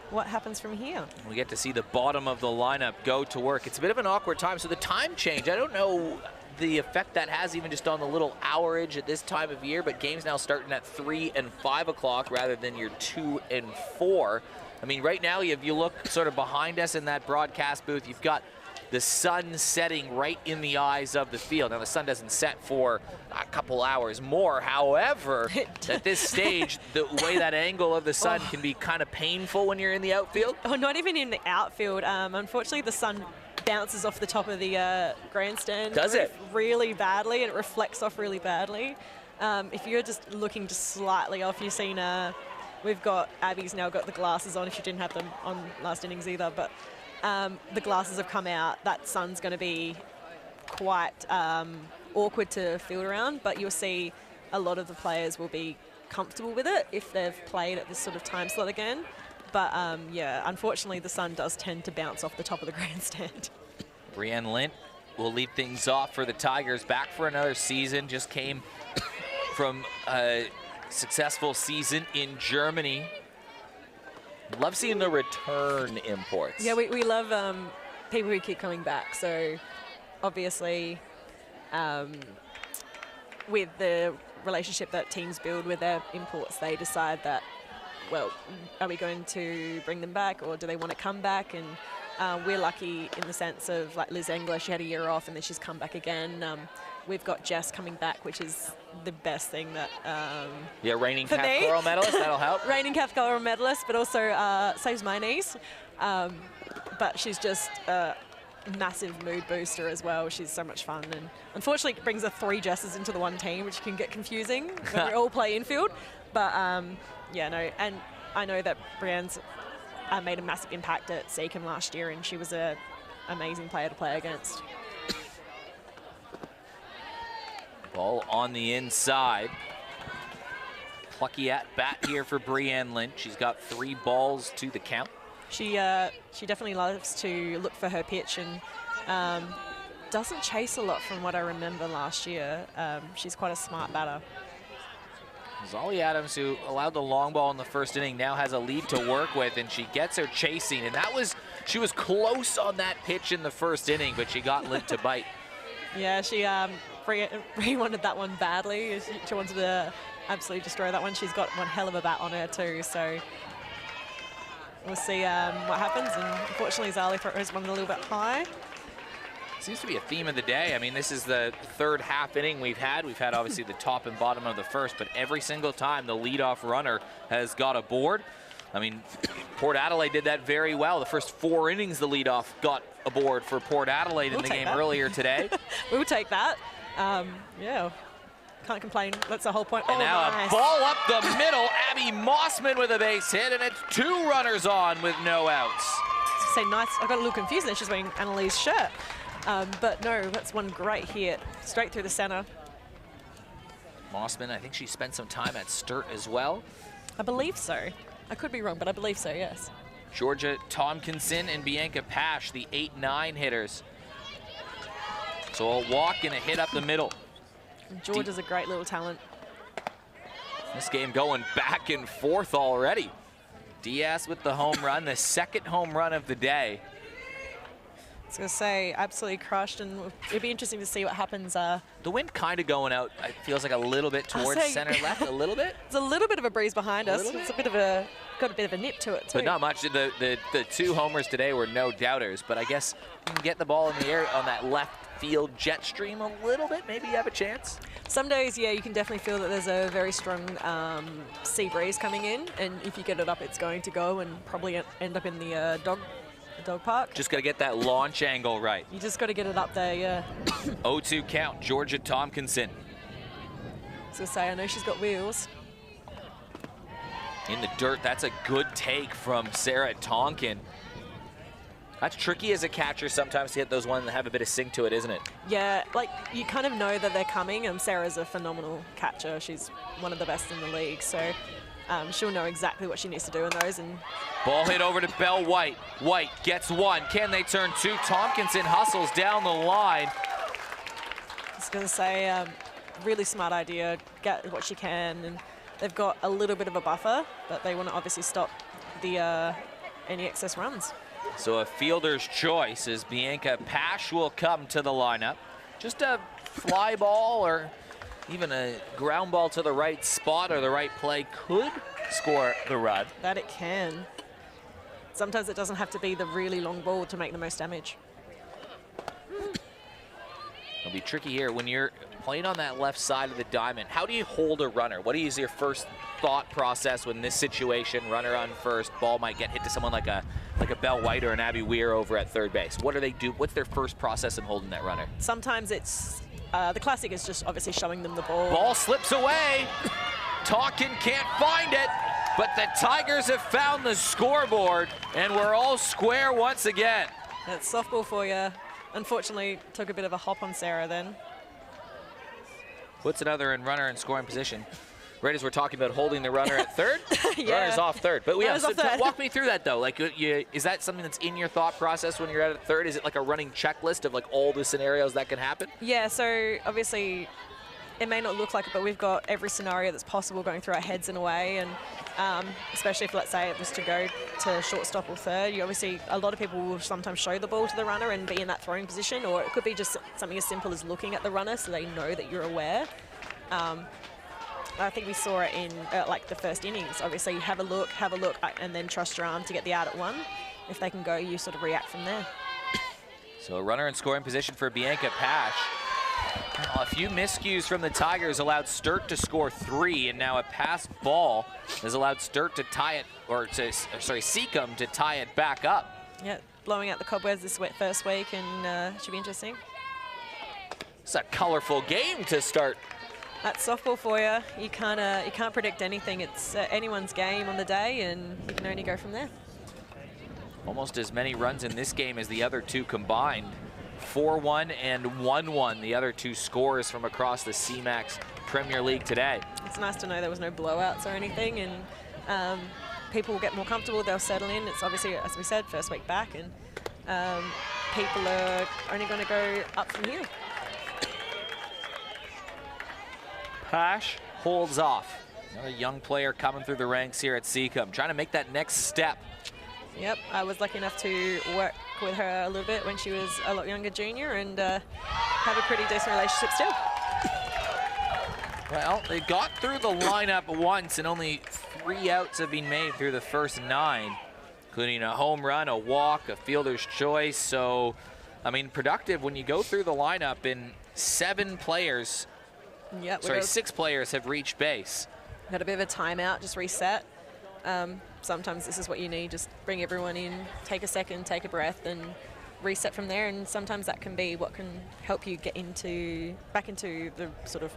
Speaker 2: what happens from here.
Speaker 1: We get to see the bottom of the lineup go to work. It's a bit of an awkward time, so the time change, I don't know the effect that has even just on the little hourage at this time of year, but games now starting at 3 and 5 o'clock rather than your 2 and 4. I mean, right now, if you look sort of behind us in that broadcast booth, you've got the sun setting right in the eyes of the field. Now, the sun doesn't set for a couple hours more. However, at this stage, the way that angle of the sun can be kind of painful when you're in the outfield.
Speaker 2: Oh, not even in the outfield. Unfortunately, the sun bounces off the top of the grandstand.
Speaker 1: Does it?
Speaker 2: Really badly, and it reflects off really badly. If you're just looking just slightly off, you've seen, we've got, Abby's now got the glasses on, if she didn't have them on last innings either, but the glasses have come out. That sun's going to be quite awkward to field around, but you'll see a lot of the players will be comfortable with it if they've played at this sort of time slot again. But yeah, unfortunately, the sun does tend to bounce off the top of the grandstand.
Speaker 1: Brienne Lint will lead things off for the Tigers. Back for another season. Just came from a successful season in Germany. Love seeing the return imports.
Speaker 2: Yeah, we love people who keep coming back. So obviously with the relationship that teams build with their imports, they decide that, well, are we going to bring them back or do they want to come back? And we're lucky in the sense of, like Liz Engler, she had a year off and then she's come back again. We've got Jess coming back, which is the best thing that
Speaker 1: yeah, reigning Cath Coral medalist, that'll help.
Speaker 2: Reigning Cath Coral medalist, but also saves my knees. But she's just a massive mood booster as well. She's so much fun, and unfortunately it brings the 3 Jesses into the one team, which can get confusing when we all play infield. But yeah, no, and I know that Brienne's made a massive impact at Seacombe last year, and she was an amazing player to play against.
Speaker 1: Ball on the inside. Plucky at bat here for Brienne Lynch. She's got 3 balls to the count.
Speaker 2: She definitely loves to look for her pitch and doesn't chase a lot from what I remember last year. She's quite a smart batter.
Speaker 1: Zolly Adams, who allowed the long ball in the first inning, now has a lead to work with, and she gets her chasing. And she was close on that pitch in the first inning, but she got Lynn to bite.
Speaker 2: Yeah, Brie wanted that one badly. She wanted to absolutely destroy that one. She's got one hell of a bat on her too, so we'll see what happens. And unfortunately, Zali throws one a little bit high.
Speaker 1: Seems to be a theme of the day. I mean, this is the 3rd half inning we've had. We've had obviously the top and bottom of the first, but every single time the leadoff runner has got a board. I mean, Port Adelaide did that very well. The first 4 innings, the leadoff got a board for Port Adelaide in the game earlier today.
Speaker 2: We'll take that. Yeah, can't complain. That's the whole point.
Speaker 1: And now nice. A ball up the middle. Abby Mossman with a base hit, and it's 2 runners on with no outs.
Speaker 2: Say nice. I got a little confused there. She's wearing Annalise's shirt. But no, that's one great hit, straight through the center.
Speaker 1: Mossman, I think she spent some time at Sturt as well.
Speaker 2: I believe so. I could be wrong, but I believe so, yes.
Speaker 1: Georgia Tompkinson and Bianca Pash, the 8-9 hitters. So a walk and a hit up the middle.
Speaker 2: Georgia's a great little talent.
Speaker 1: This game going back and forth already. Diaz with the home run, the 2nd home run of the day.
Speaker 2: I was going to say, absolutely crushed, and it'd be interesting to see what happens.
Speaker 1: The wind kind of going out, it feels like a little bit towards center left, a little bit.
Speaker 2: There's a little bit of a breeze behind us. It's got a bit of a nip to it too.
Speaker 1: But not much. The 2 homers today were no doubters, but I guess you can get the ball in the air on that left field jet stream a little bit, maybe you have a chance.
Speaker 2: Some days, yeah, you can definitely feel that there's a very strong sea breeze coming in, and if you get it up, it's going to go and probably end up in the dog park.
Speaker 1: Just got to get that launch angle right.
Speaker 2: You just got to get it up there, yeah.
Speaker 1: 0-2 count, Georgia Tompkinson.
Speaker 2: I was going to say, I know she's got wheels.
Speaker 1: In the dirt, that's a good take from Sarah Tonkin. That's tricky as a catcher sometimes to hit those ones that have a bit of sink to it, isn't it?
Speaker 2: Yeah, like you kind of know that they're coming, and Sarah's a phenomenal catcher. She's one of the best in the league, so she'll know exactly what she needs to do in those. And
Speaker 1: ball hit over to Belle White. White gets 1. Can they turn 2? Tompkinson hustles down the line.
Speaker 2: I was going to say, really smart idea. Get what she can, and they've got a little bit of a buffer, but they want to obviously stop the any excess runs.
Speaker 1: So a fielder's choice as Bianca Pash will come to the lineup. Just a fly ball or even a ground ball to the right spot or the right play could score the run.
Speaker 2: That it can. Sometimes it doesn't have to be the really long ball to make the most damage.
Speaker 1: It'll be tricky here when you're playing on that left side of the diamond. How do you hold a runner? What is your first thought process when this situation, runner on first, ball might get hit to someone like a Belle White or an Abby Weir over at third base? What do they do? What's their first process in holding that runner?
Speaker 2: Sometimes it's, the classic is just obviously showing them the ball.
Speaker 1: Ball slips away. Tonkin can't find it, but the Tigers have found the scoreboard, and we're all square once again.
Speaker 2: That's softball for you. Unfortunately, took a bit of a hop on Sarah then.
Speaker 1: Puts another in runner in scoring position. Right as we're talking about holding the runner at third,
Speaker 2: Yeah.
Speaker 1: Runner's off third. But yeah, so
Speaker 2: third.
Speaker 1: walk me through that though. Like, is that something that's in your thought process when you're at third? Is it like a running checklist of like all the scenarios that can happen?
Speaker 2: Yeah, so obviously it may not look like it, but we've got every scenario that's possible going through our heads in a way. And especially if, let's say, it was to go to shortstop or third, you obviously, a lot of people will sometimes show the ball to the runner and be in that throwing position, or it could be just something as simple as looking at the runner so they know that you're aware. I think we saw it in like the first innings. Obviously, you have a look, and then trust your arm to get the out at one. If they can go, you sort of react from there.
Speaker 1: So a runner in scoring position for Bianca Pash. A few miscues from the Tigers allowed Sturt to score 3, and now a passed ball has allowed Sturt to tie it, Seacombe to tie it back up.
Speaker 2: Yeah, blowing out the cobwebs this first week, and should be interesting.
Speaker 1: It's a colorful game to start.
Speaker 2: That's softball for you. You can't predict anything. It's anyone's game on the day, and you can only go from there.
Speaker 1: Almost as many runs in this game as the other two combined. 4-1 and 1-1, the other two scores from across the CMAX Premier League today.
Speaker 2: It's nice to know there was no blowouts or anything, and people will get more comfortable, they'll settle in. It's obviously, as we said, first week back, and people are only going to go up from here.
Speaker 1: Pash holds off. Another young player coming through the ranks here at Seacombe, trying to make that next step.
Speaker 2: Yep, I was lucky enough to work with her a little bit when she was a lot younger junior, and have a pretty decent relationship still.
Speaker 1: Well, they got through the lineup once, and only 3 outs have been made through the first 9, including a home run, a walk, a fielder's choice. So, I mean, productive when you go through the lineup, and 7 players,
Speaker 2: yep,
Speaker 1: 6 players have reached base.
Speaker 2: Had a bit of a timeout, just reset. Sometimes this is what you need, just bring everyone in, take a second, take a breath, and reset from there. And sometimes that can be what can help you get back into the sort of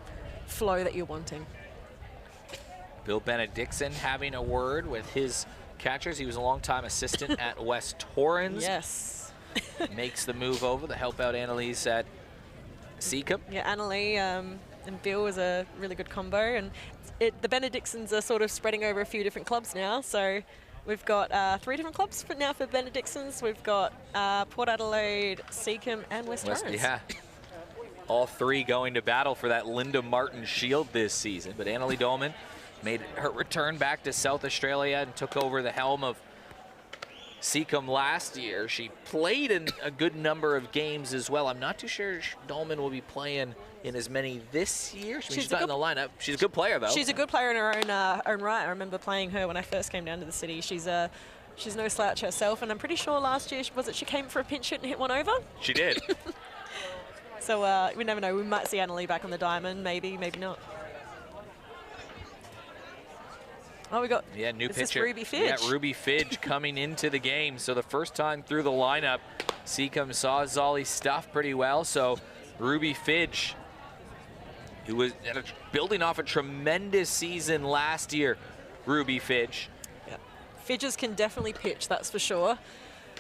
Speaker 2: flow that you're wanting.
Speaker 1: Bill Benedictson having a word with his catchers. He was a long-time assistant at West Torrens.
Speaker 2: Yes.
Speaker 1: Makes the move over to help out Annalise at Seacombe.
Speaker 2: Yeah, Annalie and Bill is a really good combo, and the Benedictsons are sort of spreading over a few different clubs now. So we've got 3 different clubs now for Benedictsons. We've got Port Adelaide, Seacombe, and West Torrens.
Speaker 1: Yeah. All 3 going to battle for that Linda Martin Shield this season. But Annalie Dolman made her return back to South Australia and took over the helm of Seacombe last year. She played in a good number of games as well. I'm not too sure Dolman will be playing in as many this year. She's not in the lineup. She's a good player, though.
Speaker 2: She's a good player in her own right. I remember playing her when I first came down to the city. She's no slouch herself, and I'm pretty sure last year, she came for a pinch hit and hit one over?
Speaker 1: She did.
Speaker 2: So we never know. We might see Annalie back on the diamond. Maybe not. Oh, we got
Speaker 1: new pitcher.
Speaker 2: Ruby Fidge.
Speaker 1: Yeah, Ruby Fidge coming into the game. So the first time through the lineup, Seacombe saw Zolly's stuff pretty well. So Ruby Fidge, who was building off a tremendous season last year, Ruby Fidge.
Speaker 2: Yeah. Fidges can definitely pitch, that's for sure.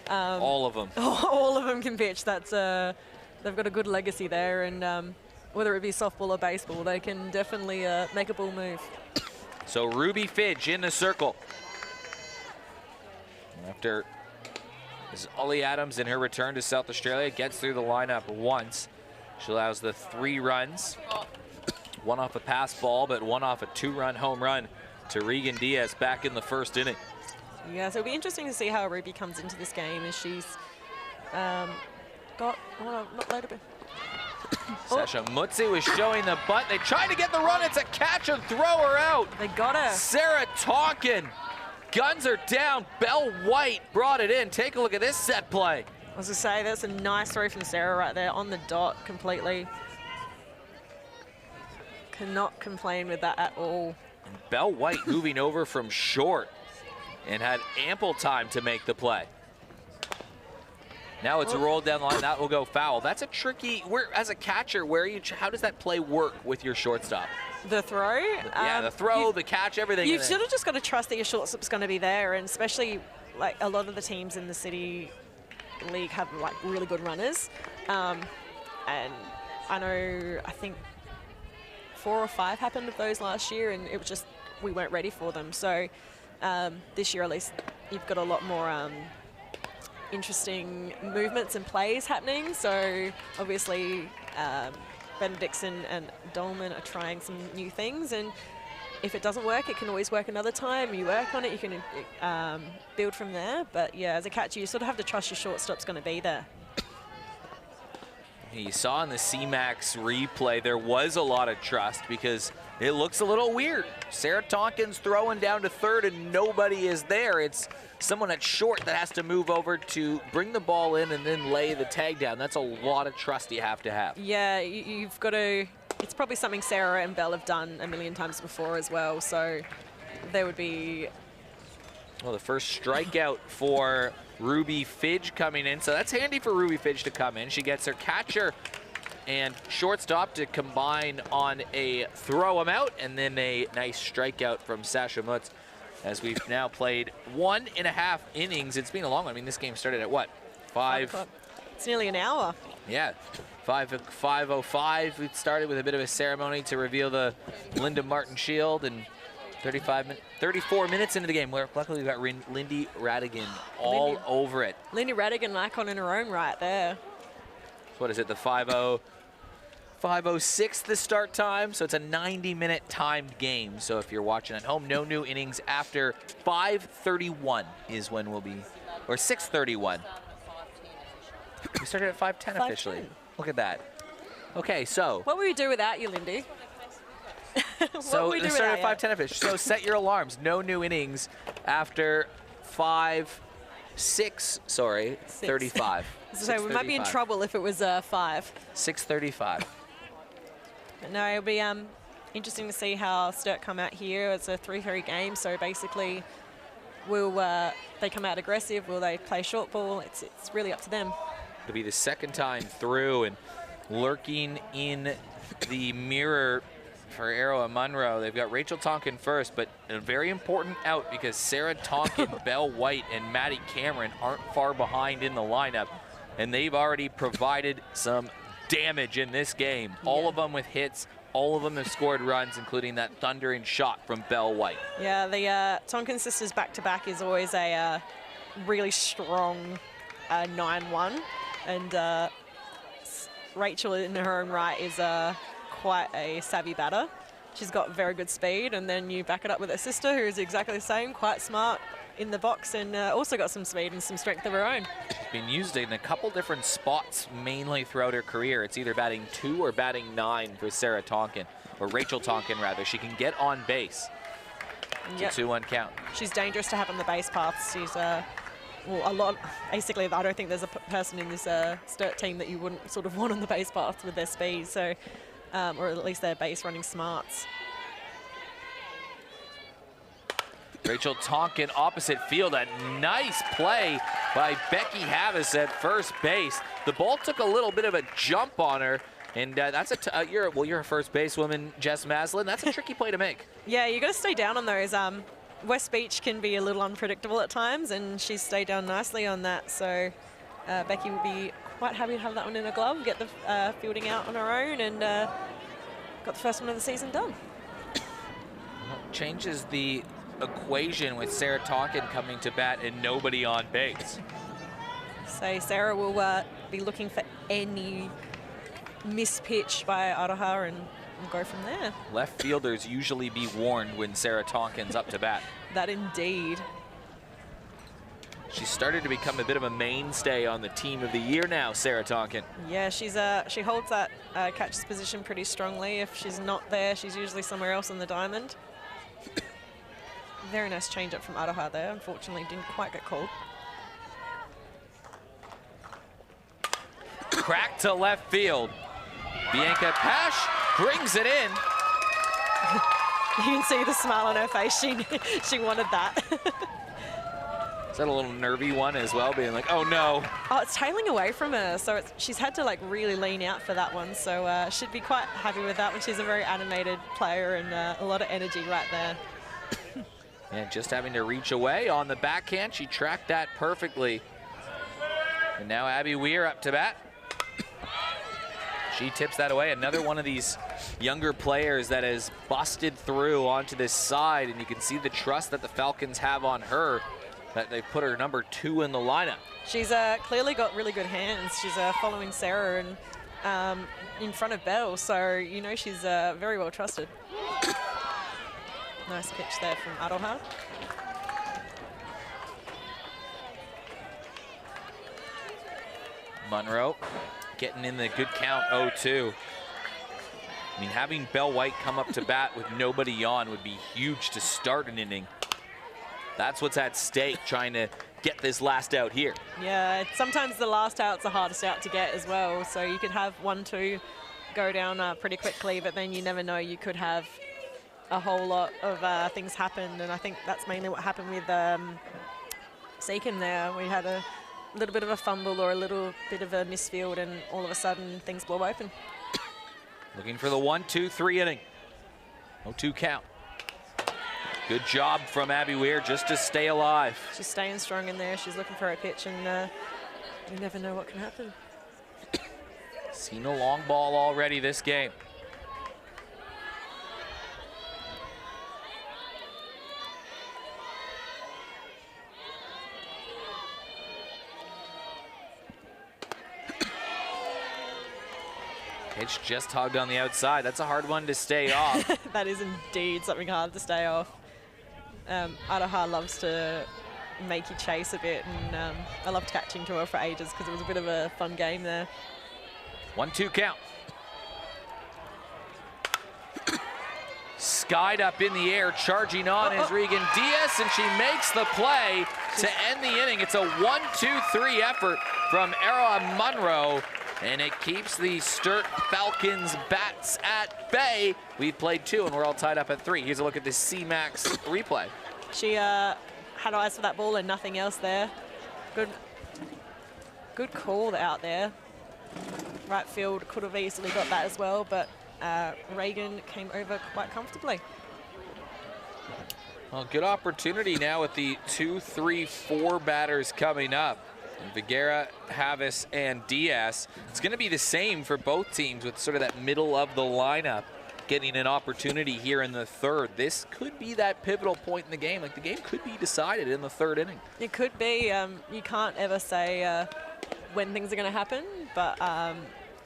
Speaker 1: All of them.
Speaker 2: All of them can pitch. That's they've got a good legacy there, and whether it be softball or baseball, they can definitely make a ball move.
Speaker 1: So Ruby Fidge in the circle. After Ollie Adams in her return to South Australia gets through the lineup once. She allows the 3 runs. 1 off a pass ball, but 1 off a 2-run home run to Regan Diaz back in the first inning.
Speaker 2: Yeah, so it'll be interesting to see how Ruby comes into this game as she's not loaded.
Speaker 1: Sasha Mutzi was showing the butt. They tried to get the run. It's a catch and throw her out.
Speaker 2: They got her.
Speaker 1: Sarah Tonkin. Guns are down. Belle White brought it in. Take a look at this set play.
Speaker 2: I was going to say, that's a nice throw from Sarah right there on the dot completely. Cannot complain with that at all.
Speaker 1: And Belle White moving over from short and had ample time to make the play. Now it's rolled down the line. That will go foul. That's a tricky. As a catcher, how does that play work with your shortstop?
Speaker 2: The throw?
Speaker 1: Yeah, the throw, the catch, everything.
Speaker 2: You've sort of just got to trust that your shortstop's going to be there, and especially like a lot of the teams in the City League have like really good runners. And I think 4 or 5 happened of those last year, and it was just we weren't ready for them. So this year at least you've got a lot more interesting movements and plays happening. So obviously Benedictson and Dolman are trying some new things, and if it doesn't work, it can always work another time. You work on it, you can build from there. But yeah, as a catcher, you sort of have to trust your shortstop's going to be there.
Speaker 1: You saw in the CMAX replay, there was a lot of trust because it looks a little weird. Sarah Tonkin's throwing down to third and nobody is there. It's someone at short that has to move over to bring the ball in and then lay the tag down. That's a lot of trust you have to have.
Speaker 2: Yeah, you've got to, it's probably something Sarah and Belle have done a million times before as well. So there would be...
Speaker 1: Well, the first strikeout for Ruby Fidge coming in. So that's handy for Ruby Fidge to come in. She gets her catcher and shortstop to combine on a throw him out, and then a nice strikeout from Sasha Mutz. As we've now played 1.5 innings. It's been a long one. I mean, this game started at what? 5?
Speaker 2: It's nearly an hour.
Speaker 1: Yeah, 5:05. We started with a bit of a ceremony to reveal the Linda Martin Shield, and 34 minutes into the game, where luckily we've got Lindy Radigan all over it.
Speaker 2: Lindy Radigan, an icon in her own right there.
Speaker 1: What is it, the 5:06 the start time, so it's a 90-minute timed game. So if you're watching at home, no new innings after 5:31 is when we'll be, or 6:31. We started at 5:10 officially. Look at that. Okay, so.
Speaker 2: What would we do without you, Lindy?
Speaker 1: So it started at 5:10 officially. So set your alarms. No new innings after 35.
Speaker 2: So we might be in trouble if it was 5.
Speaker 1: 6:35.
Speaker 2: No, it'll be interesting to see how Sturt come out here. It's a 3-3 game, so basically, will they come out aggressive? Will they play short ball? It's really up to them.
Speaker 1: It'll be the second time through, and lurking in the mirror for Arrow and Munro, they've got Rachel Tonkin first, but a very important out because Sarah Tonkin, Belle White, and Maddie Cameron aren't far behind in the lineup, and they've already provided some damage in this game. All of them with hits, all of them have scored runs, including that thundering shot from Belle White.
Speaker 2: Yeah, the Tonkin sisters back-to-back is always a really strong 9-1, and Rachel in her own right is quite a savvy batter. She's got very good speed, and then you back it up with her sister, who is exactly the same, quite smart in the box, and also got some speed and some strength of her own.
Speaker 1: She's been used in a couple different spots mainly throughout her career. It's either batting 2 or batting 9 for Sarah Tonkin, or Rachel Tonkin rather. She can get on base. It's a 2-1 count.
Speaker 2: She's dangerous to have on the base paths. She's well, a lot. Basically, I don't think there's a person in this Sturt team that you wouldn't sort of want on the base paths with their speed. So, or at least their base running smarts.
Speaker 1: Rachel Tonkin opposite field. A nice play by Becky Havas at first base. The ball took a little bit of a jump on her, and that's you're a first basewoman, Jess Maslin. That's a tricky play to make.
Speaker 2: Yeah, you got to stay down on those. West Beach can be a little unpredictable at times, and she's stayed down nicely on that. So Becky will be quite happy to have that one in her glove, get the fielding out on her own, and got the first one of the season done.
Speaker 1: Changes the equation with Sarah Tonkin coming to bat and nobody on base.
Speaker 2: So Sarah will be looking for any mispitch by Aroha, and we'll go from there.
Speaker 1: Left fielders usually be warned when Sarah Tonkin's up to bat.
Speaker 2: That indeed.
Speaker 1: She's started to become a bit of a mainstay on the team of the year now, Sarah Tonkin.
Speaker 2: Yeah, she holds that catcher's position pretty strongly. If she's not there, she's usually somewhere else on the diamond. Very nice change-up from Aroha there. Unfortunately, didn't quite get called.
Speaker 1: Crack to left field. Bianca Pash brings it in.
Speaker 2: You can see the smile on her face. She wanted that.
Speaker 1: Is that a little nervy one as well, being like, oh no.
Speaker 2: Oh, it's tailing away from her, so she's had to like really lean out for that one. So should be quite happy with that one. She's a very animated player and a lot of energy right there.
Speaker 1: And just having to reach away on the backhand. She tracked that perfectly. And now Abby Weir up to bat. She tips that away. Another one of these younger players that has busted through onto this side, and you can see the trust that the Falcons have on her, that they put her number 2 in the lineup.
Speaker 2: She's clearly got really good hands. She's following Sarah and in front of Belle, so you know she's very well trusted. Nice pitch there from Aroha.
Speaker 1: Munro getting in the good count 0-2. I mean, having Belle White come up to bat with nobody on would be huge to start an inning. That's what's at stake, trying to get this last out here.
Speaker 2: Yeah, sometimes the last out's the hardest out to get as well. So you could have 1-2 go down pretty quickly, but then you never know, you could have a whole lot of things happen. And I think that's mainly what happened with Seacombe there. We had a little bit of a fumble or a little bit of a misfield, and all of a sudden things blow open.
Speaker 1: Looking for the 1-2-3 inning. 0-2 count. Good job from Abby Weir just to stay alive.
Speaker 2: She's staying strong in there. She's looking for a pitch, and you never know what can happen.
Speaker 1: Seen a long ball already this game. Pitch just hugged on the outside. That's a hard one to stay off.
Speaker 2: That is indeed something hard to stay off. Adaha loves to make you chase a bit, and I loved catching to her for ages because it was a bit of a fun game there.
Speaker 1: 1-2 count. Skied up in the air, charging on is Regan Diaz, and she makes the play to end the inning. It's a 1-2-3 effort from Era Munro, and it keeps the Sturt Falcons bats at bay. We've played 2, and we're all tied up at 3. Here's a look at the CMAX replay.
Speaker 2: She had eyes for that ball and nothing else there. Good call out there. Right field could have easily got that as well, but Regan came over quite comfortably.
Speaker 1: Well, good opportunity now with the 2, 3, 4 batters coming up. Vigera, Havis, and Diaz. It's going to be the same for both teams with sort of that middle of the lineup getting an opportunity here in the 3rd. This could be that pivotal point in the game. Like, the game could be decided in the 3rd inning.
Speaker 2: It could be. You can't ever say when things are going to happen, but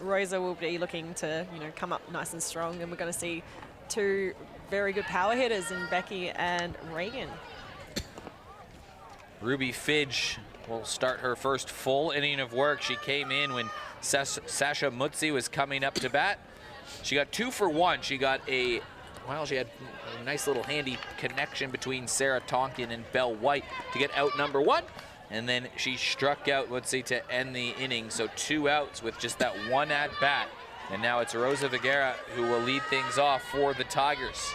Speaker 2: Rosa will be looking to, come up nice and strong, and we're going to see 2 very good power hitters in Becky and Regan.
Speaker 1: Ruby Fidge will start her first full inning of work. She came in when Sasha Mutzi was coming up to bat. She got 2 for 1. She got she had a nice little handy connection between Sarah Tonkin and Belle White to get out number 1. And then she struck out Mutzi to end the inning. So 2 outs with just that 1 at bat. And now it's Rosa Vigera who will lead things off for the Tigers.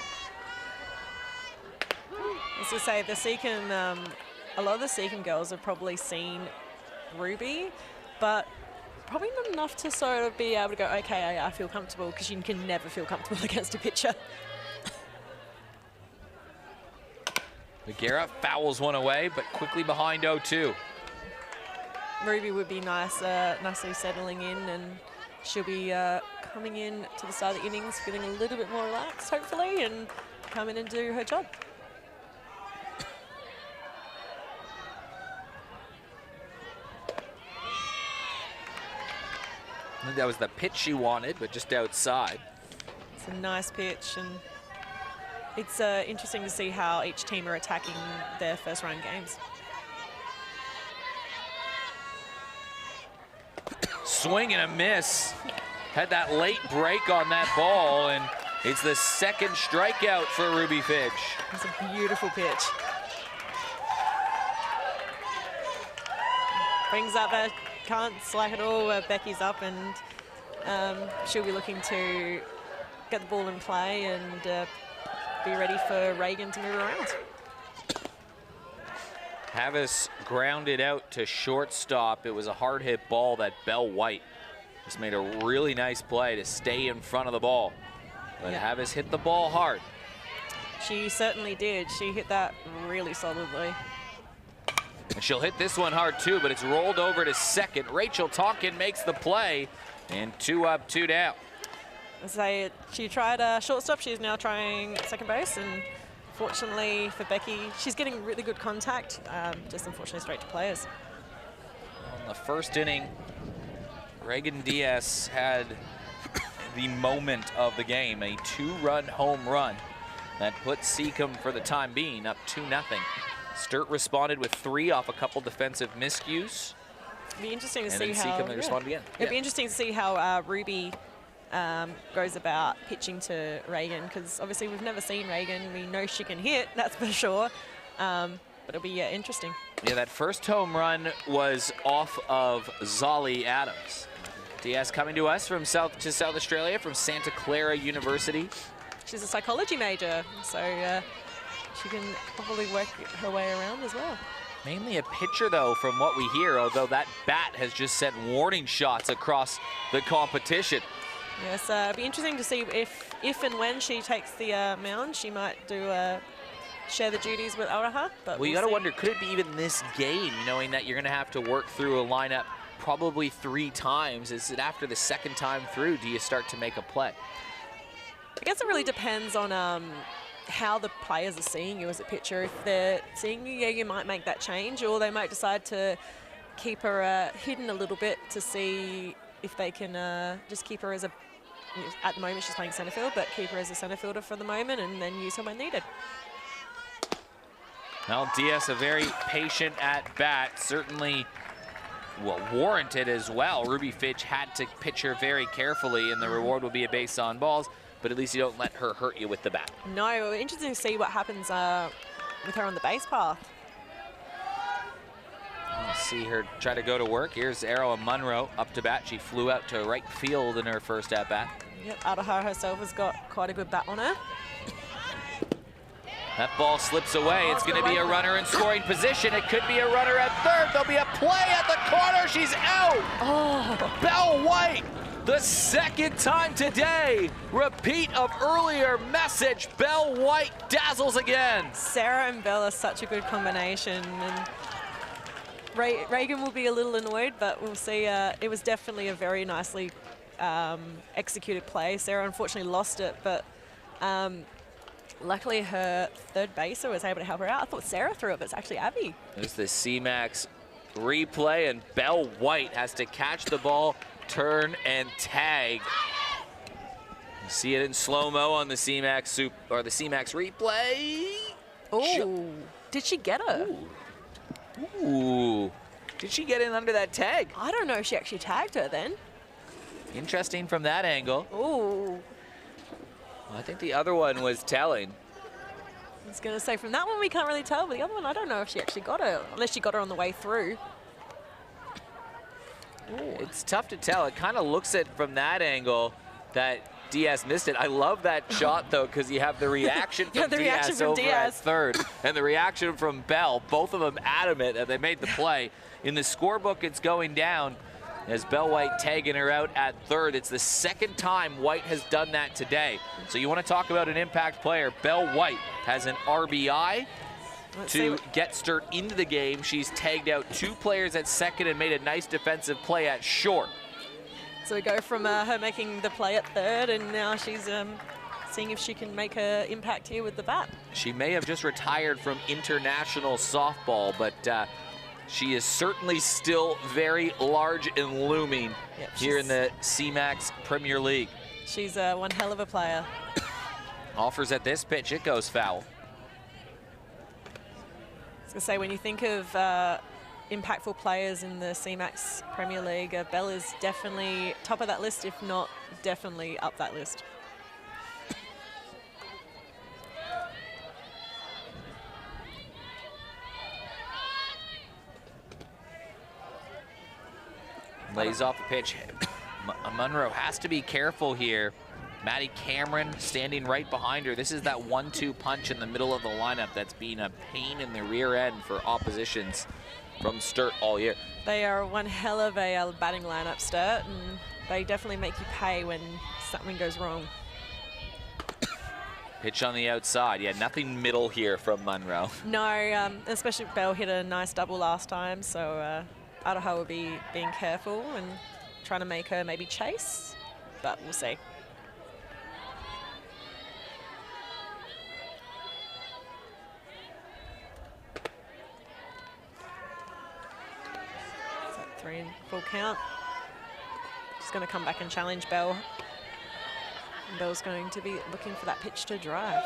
Speaker 2: As I say, the Seacombe, a lot of the Seacombe girls have probably seen Ruby, but probably not enough to sort of be able to go, okay, I feel comfortable, because you can never feel comfortable against a pitcher.
Speaker 1: Vigera fouls one away, but quickly behind 0-2.
Speaker 2: Ruby would be nice, nicely settling in, and she'll be coming in to the start of the innings, feeling a little bit more relaxed, hopefully, and come in and do her job.
Speaker 1: I think that was the pitch she wanted, but just outside.
Speaker 2: It's a nice pitch, and it's interesting to see how each team are attacking their first round games.
Speaker 1: Swing and a miss. Had that late break on that ball, and it's the 2nd strikeout for Ruby Fidge.
Speaker 2: It's a beautiful pitch. Brings up a can't slack at all. Becky's up, and she'll be looking to get the ball in play and be ready for Regan to move around.
Speaker 1: Havis grounded out to shortstop. It was a hard hit ball that Belle White just made a really nice play to stay in front of the ball. But yeah, Havis hit the ball hard.
Speaker 2: She certainly did. She hit that really solidly.
Speaker 1: And she'll hit this one hard too, but it's rolled over to 2nd. Rachel Tonkin makes the play, and 2 up, 2 down.
Speaker 2: She tried shortstop. She's now trying 2nd base, and fortunately for Becky, she's getting really good contact, just unfortunately straight to players.
Speaker 1: In the 1st inning, Regan Diaz had the moment of the game, a 2-run home run that put Seacombe for the time being up 2-0. Sturt responded with 3 off a couple defensive miscues.
Speaker 2: Be interesting to
Speaker 1: and
Speaker 2: see
Speaker 1: then
Speaker 2: how.
Speaker 1: Seacombe responded again.
Speaker 2: It'd be interesting to see how Ruby goes about pitching to Reagan, because obviously we've never seen Reagan. We know she can hit, that's for sure. But it'll be interesting.
Speaker 1: Yeah, that first home run was off of Zolly Adams. Diaz coming to us from South Australia, from Santa Clara University.
Speaker 2: She's a psychology major, so she can probably work her way around as well.
Speaker 1: Mainly a pitcher, though, from what we hear, although that bat has just sent warning shots across the competition.
Speaker 2: Yes, it'll be interesting to see if and when she takes the mound, she might do share the duties with Araha. But
Speaker 1: well, you got to wonder, could it be even this game, knowing that you're going to have to work through a lineup probably 3 times? Is it after the second time through, do you start to make a play?
Speaker 2: I guess it really depends on how the players are seeing you as a pitcher. If they're seeing you, yeah, you might make that change, or they might decide to keep her hidden a little bit to see if they can just keep her as a, at the moment she's playing centre field, but keep her as a centre fielder for the moment and then use her when needed.
Speaker 1: Well, Diaz, a very patient at bat, certainly warranted as well. Ruby Fitch had to pitch her very carefully, and the reward will be a base on balls, but at least you don't let her hurt you with the bat.
Speaker 2: No, interesting to see what happens with her on the base path.
Speaker 1: See her try to go to work. Here's Arrow Munro up to bat. She flew out to right field in her first at bat.
Speaker 2: Yep, Araha herself has got quite a good bat on her.
Speaker 1: That ball slips away. It's going to be a runner in scoring position. It could be a runner at third. There'll be a play at the corner. She's out.
Speaker 2: Oh,
Speaker 1: Belle White, the second time today. Repeat of earlier message. Belle White dazzles again.
Speaker 2: Sarah and Belle are such a good combination, and Reagan will be a little annoyed, but we'll see. It was definitely a very nicely executed play. Sarah unfortunately lost it, but luckily her third baser was able to help her out. I thought Sarah threw it, but it's actually Abby.
Speaker 1: There's the CMAX replay, and Belle White has to catch the ball, turn, and tag. You see it in slow-mo on the CMAX the CMAX replay.
Speaker 2: Oh, did she get her?
Speaker 1: Ooh. Did she get in under that tag?
Speaker 2: I don't know if she actually tagged her then.
Speaker 1: Interesting from that angle.
Speaker 2: Ooh.
Speaker 1: I think the other one was telling.
Speaker 2: I was going to say, from that one we can't really tell, but the other one I don't know if she actually got her, unless she got her on the way through.
Speaker 1: Ooh. It's tough to tell. It kind of looks it from that angle that Diaz missed it. I love that shot, though, because you have the reaction from Diaz over at third and the reaction from Belle, both of them adamant that they made the play. In the scorebook, it's going down as Belle White tagging her out at third. It's the second time White has done that today. So you want to talk about an impact player. Belle White has an RBI to get Sturt into the game. She's tagged out 2 players at second and made a nice defensive play at short.
Speaker 2: So we go from her making the play at third, and now she's seeing if she can make her impact here with the bat.
Speaker 1: She may have just retired from international softball, but she is certainly still very large and looming here in the CMAX Premier League.
Speaker 2: She's one hell of a player.
Speaker 1: Offers at this pitch, it goes foul.
Speaker 2: I was going to say, when you think of impactful players in the CMAX Premier League, Belle is definitely top of that list, if not definitely up that list.
Speaker 1: Lays off the pitch. Munro has to be careful here. Maddie Cameron standing right behind her. This is that 1-2 punch in the middle of the lineup that's been a pain in the rear end for oppositions from Sturt all year.
Speaker 2: They are one hell of a batting lineup, Sturt, and they definitely make you pay when something goes wrong.
Speaker 1: Pitch on the outside. Yeah, nothing middle here from Munro.
Speaker 2: No, especially Belle hit a nice double last time, so Araha will be being careful and trying to make her maybe chase, but we'll see. So 3 and full count. Just going to come back and challenge Belle. And Belle's going to be looking for that pitch to drive.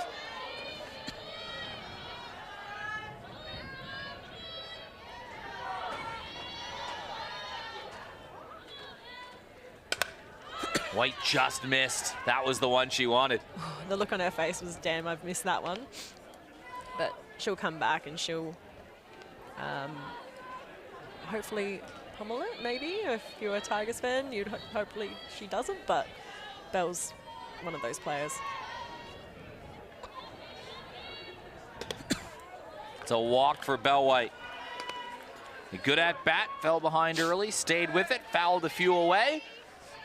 Speaker 1: White just missed. That was the one she wanted.
Speaker 2: The look on her face was, damn, I've missed that one. But she'll come back and she'll hopefully pummel it, maybe. If you're a Tigers fan, you'd hopefully she doesn't, but Bell's one of those players.
Speaker 1: It's a walk for Bell White. A good at bat, fell behind early, stayed with it, fouled a few away.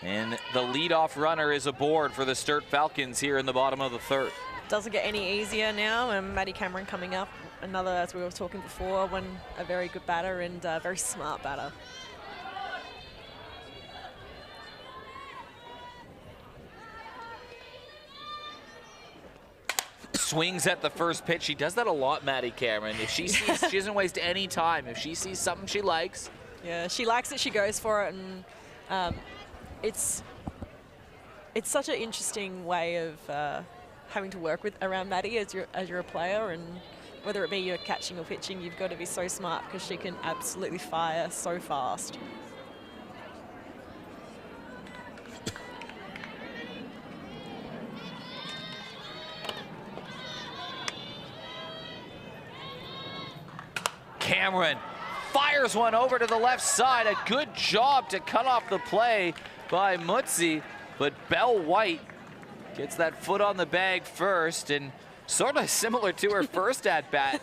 Speaker 1: And the leadoff runner is aboard for the Sturt Falcons here in the bottom of the third.
Speaker 2: Doesn't get any easier now, and Maddie Cameron coming up. Another, as we were talking before, a very good batter and a very smart batter.
Speaker 1: Swings at the first pitch. She does that a lot, Maddie Cameron. If she sees, she doesn't waste any time. If she sees something she likes.
Speaker 2: Yeah, she likes it, she goes for it, and it's such an interesting way of having to work with around Maddie as you're a player, and whether it be you're catching or pitching, you've got to be so smart because she can absolutely fire so fast.
Speaker 1: Cameron fires one over to the left side. A good job to cut off the play by Mutzi, but Bell White gets that foot on the bag first, and sort of similar to her first at-bat,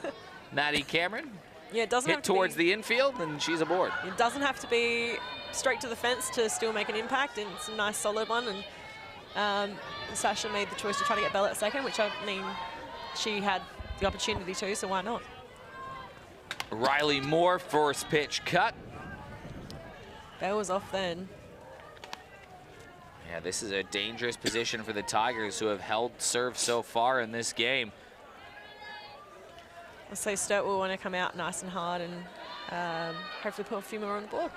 Speaker 1: Maddie Cameron.
Speaker 2: Yeah, it doesn't
Speaker 1: hit
Speaker 2: have to
Speaker 1: towards
Speaker 2: be,
Speaker 1: the infield, and she's aboard.
Speaker 2: It doesn't have to be straight to the fence to still make an impact, and it's a nice solid one. And Sasha made the choice to try to get Bell at second, which I mean, she had the opportunity to, so why not?
Speaker 1: Riley Moore, first pitch cut.
Speaker 2: Bell was off then.
Speaker 1: Yeah, this is a dangerous position for the Tigers, who have held serve so far in this game.
Speaker 2: I'll say Sturt will want to come out nice and hard and hopefully put a few more on the board.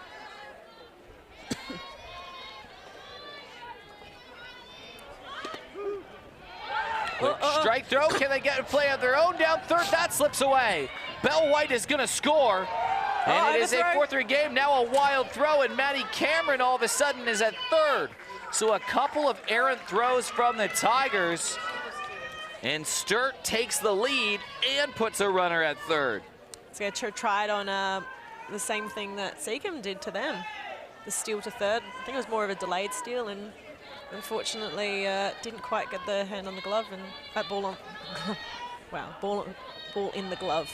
Speaker 1: Quick strike throw. Can they get a play of their own down third? That slips away. Bell White is going to score. And it is a 4-3 game. Now a wild throw, and Maddie Cameron all of a sudden is at third. So a couple of errant throws from the Tigers. And Sturt takes the lead and puts a runner at third.
Speaker 2: So I tried on the same thing that Seacombe did to them. The steal to third. I think it was more of a delayed steal, and unfortunately didn't quite get the hand on the glove, and that ball on, wow, ball in the glove.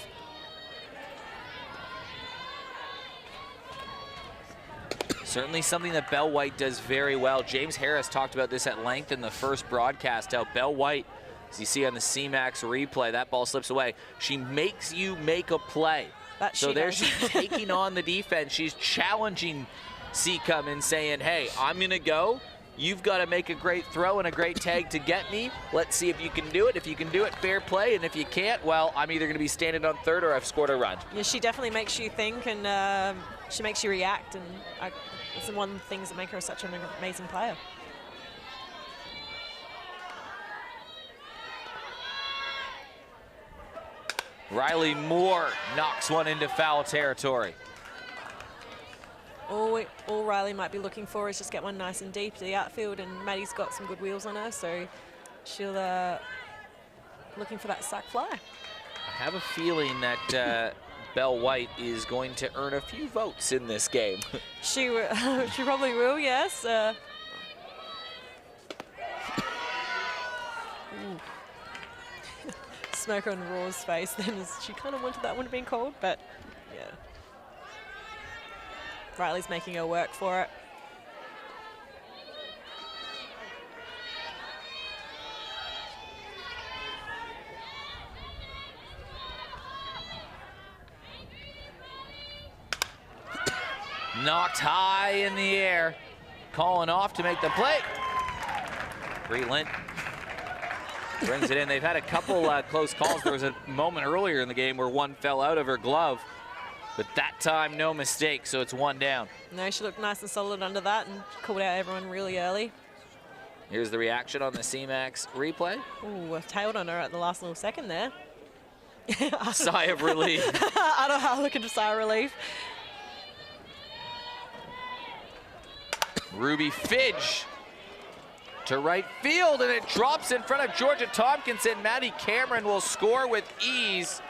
Speaker 1: Certainly something that Bell White does very well. James Harris talked about this at length in the first broadcast, how Bell White, as you see on the CMAX replay, that ball slips away. She makes you make a play. So there she's taking on the defense. She's challenging Seacombe and saying, hey, I'm going to go. You've got to make a great throw and a great tag to get me. Let's see if you can do it. If you can do it, fair play. And if you can't, well, I'm either going to be standing on third or I've scored a run.
Speaker 2: Yeah, she definitely makes you think, and she makes you react. And it's one of the things that make her such an amazing player.
Speaker 1: Riley Moore knocks one into foul territory.
Speaker 2: All Riley might be looking for is just get one nice and deep to the outfield, and Maddie's got some good wheels on her, so she'll looking for that sac fly.
Speaker 1: I have a feeling that Bell White is going to earn a few votes in this game.
Speaker 2: She probably will, yes. Smoke on Raw's face then, as she kind of wanted that one to be called, but yeah. Riley's making her work for it.
Speaker 1: Knocked high in the air. Calling off to make the play. Breland brings it in. They've had a couple close calls. There was a moment earlier in the game where one fell out of her glove, but that time no mistake, so it's one down.
Speaker 2: No, she looked nice and solid under that and called out everyone really early.
Speaker 1: Here's the reaction on the CMAX replay.
Speaker 2: Ooh, tailed on her at the last little second there.
Speaker 1: Sigh of relief.
Speaker 2: I don't know how looking to sigh of relief.
Speaker 1: Ruby Fidge to right field, and it drops in front of Georgia Tompkinson. Maddie Cameron will score with ease,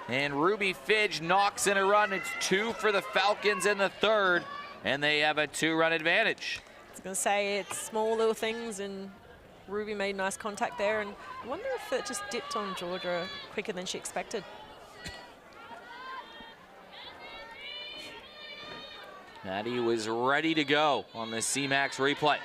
Speaker 1: and Ruby Fidge knocks in a run. It's 2 for the Falcons in the third, and they have a 2-run advantage.
Speaker 2: I was going to say it's small little things, and Ruby made nice contact there, and I wonder if it just dipped on Georgia quicker than she expected.
Speaker 1: Maddie was ready to go on the CMAX replay.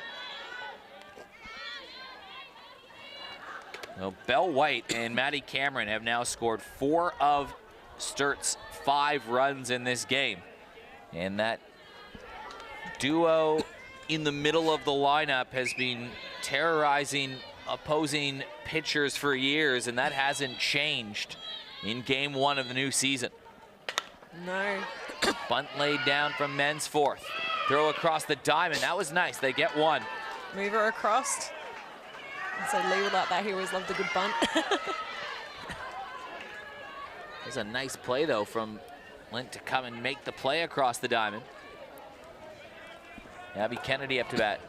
Speaker 1: Well, Belle White and Maddie Cameron have now scored 4 of Sturt's 5 runs in this game. And that duo in the middle of the lineup has been terrorizing opposing pitchers for years, and that hasn't changed in game 1 of the new season.
Speaker 2: No.
Speaker 1: Bunt laid down from men's fourth. Throw across the diamond. That was nice. They get 1.
Speaker 2: Move her across. So Lee would like that. He always loved a good bunt.
Speaker 1: There's a nice play, though, from Lint to come and make the play across the diamond. Abby Kennedy up to bat.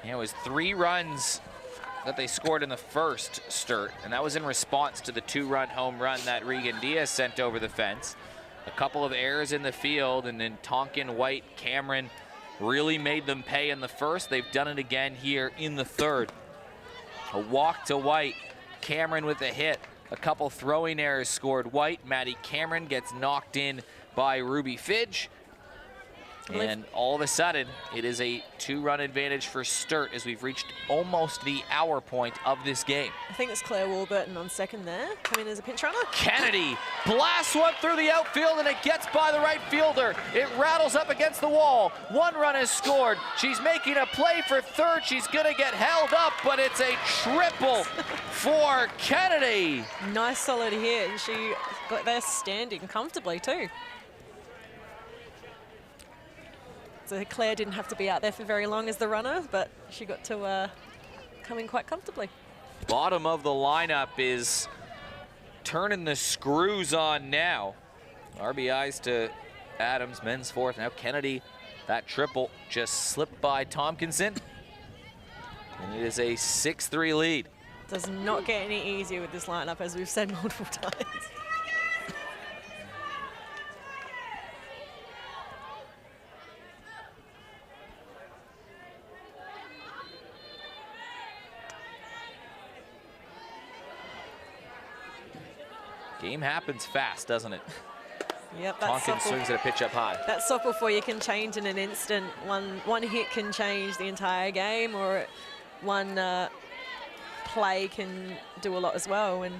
Speaker 1: And it was 3 runs that they scored in the first, Sturt, and that was in response to the 2-run home run that Regan Diaz sent over the fence. A couple of errors in the field, and then Tonkin, White, Cameron really made them pay in the first. They've done it again here in the third. A walk to White, Cameron with a hit. A couple throwing errors scored White. Maddie Cameron gets knocked in by Ruby Fidge. And all of a sudden, it is a 2-run advantage for Sturt as we've reached almost the hour point of this game.
Speaker 2: I think it's Claire Warburton on second there, coming as a pinch runner.
Speaker 1: Kennedy blasts one through the outfield, and it gets by the right fielder. It rattles up against the wall. 1 run is scored. She's making a play for third. She's gonna get held up, but it's a triple for Kennedy.
Speaker 2: Nice solid hit, and she got there standing comfortably too. So Claire didn't have to be out there for very long as the runner, but she got to come in quite comfortably.
Speaker 1: Bottom of the lineup is turning the screws on now. RBIs to Adams, men's fourth. Now Kennedy, that triple just slipped by Tompkinson. And it is a 6-3 lead.
Speaker 2: Does not get any easier with this lineup, as we've said multiple times.
Speaker 1: Game happens fast, doesn't it?
Speaker 2: Yep, that's
Speaker 1: Tonkin swings at a pitch up high.
Speaker 2: That softball for you can change in an instant. One hit can change the entire game, or one play can do a lot as well. And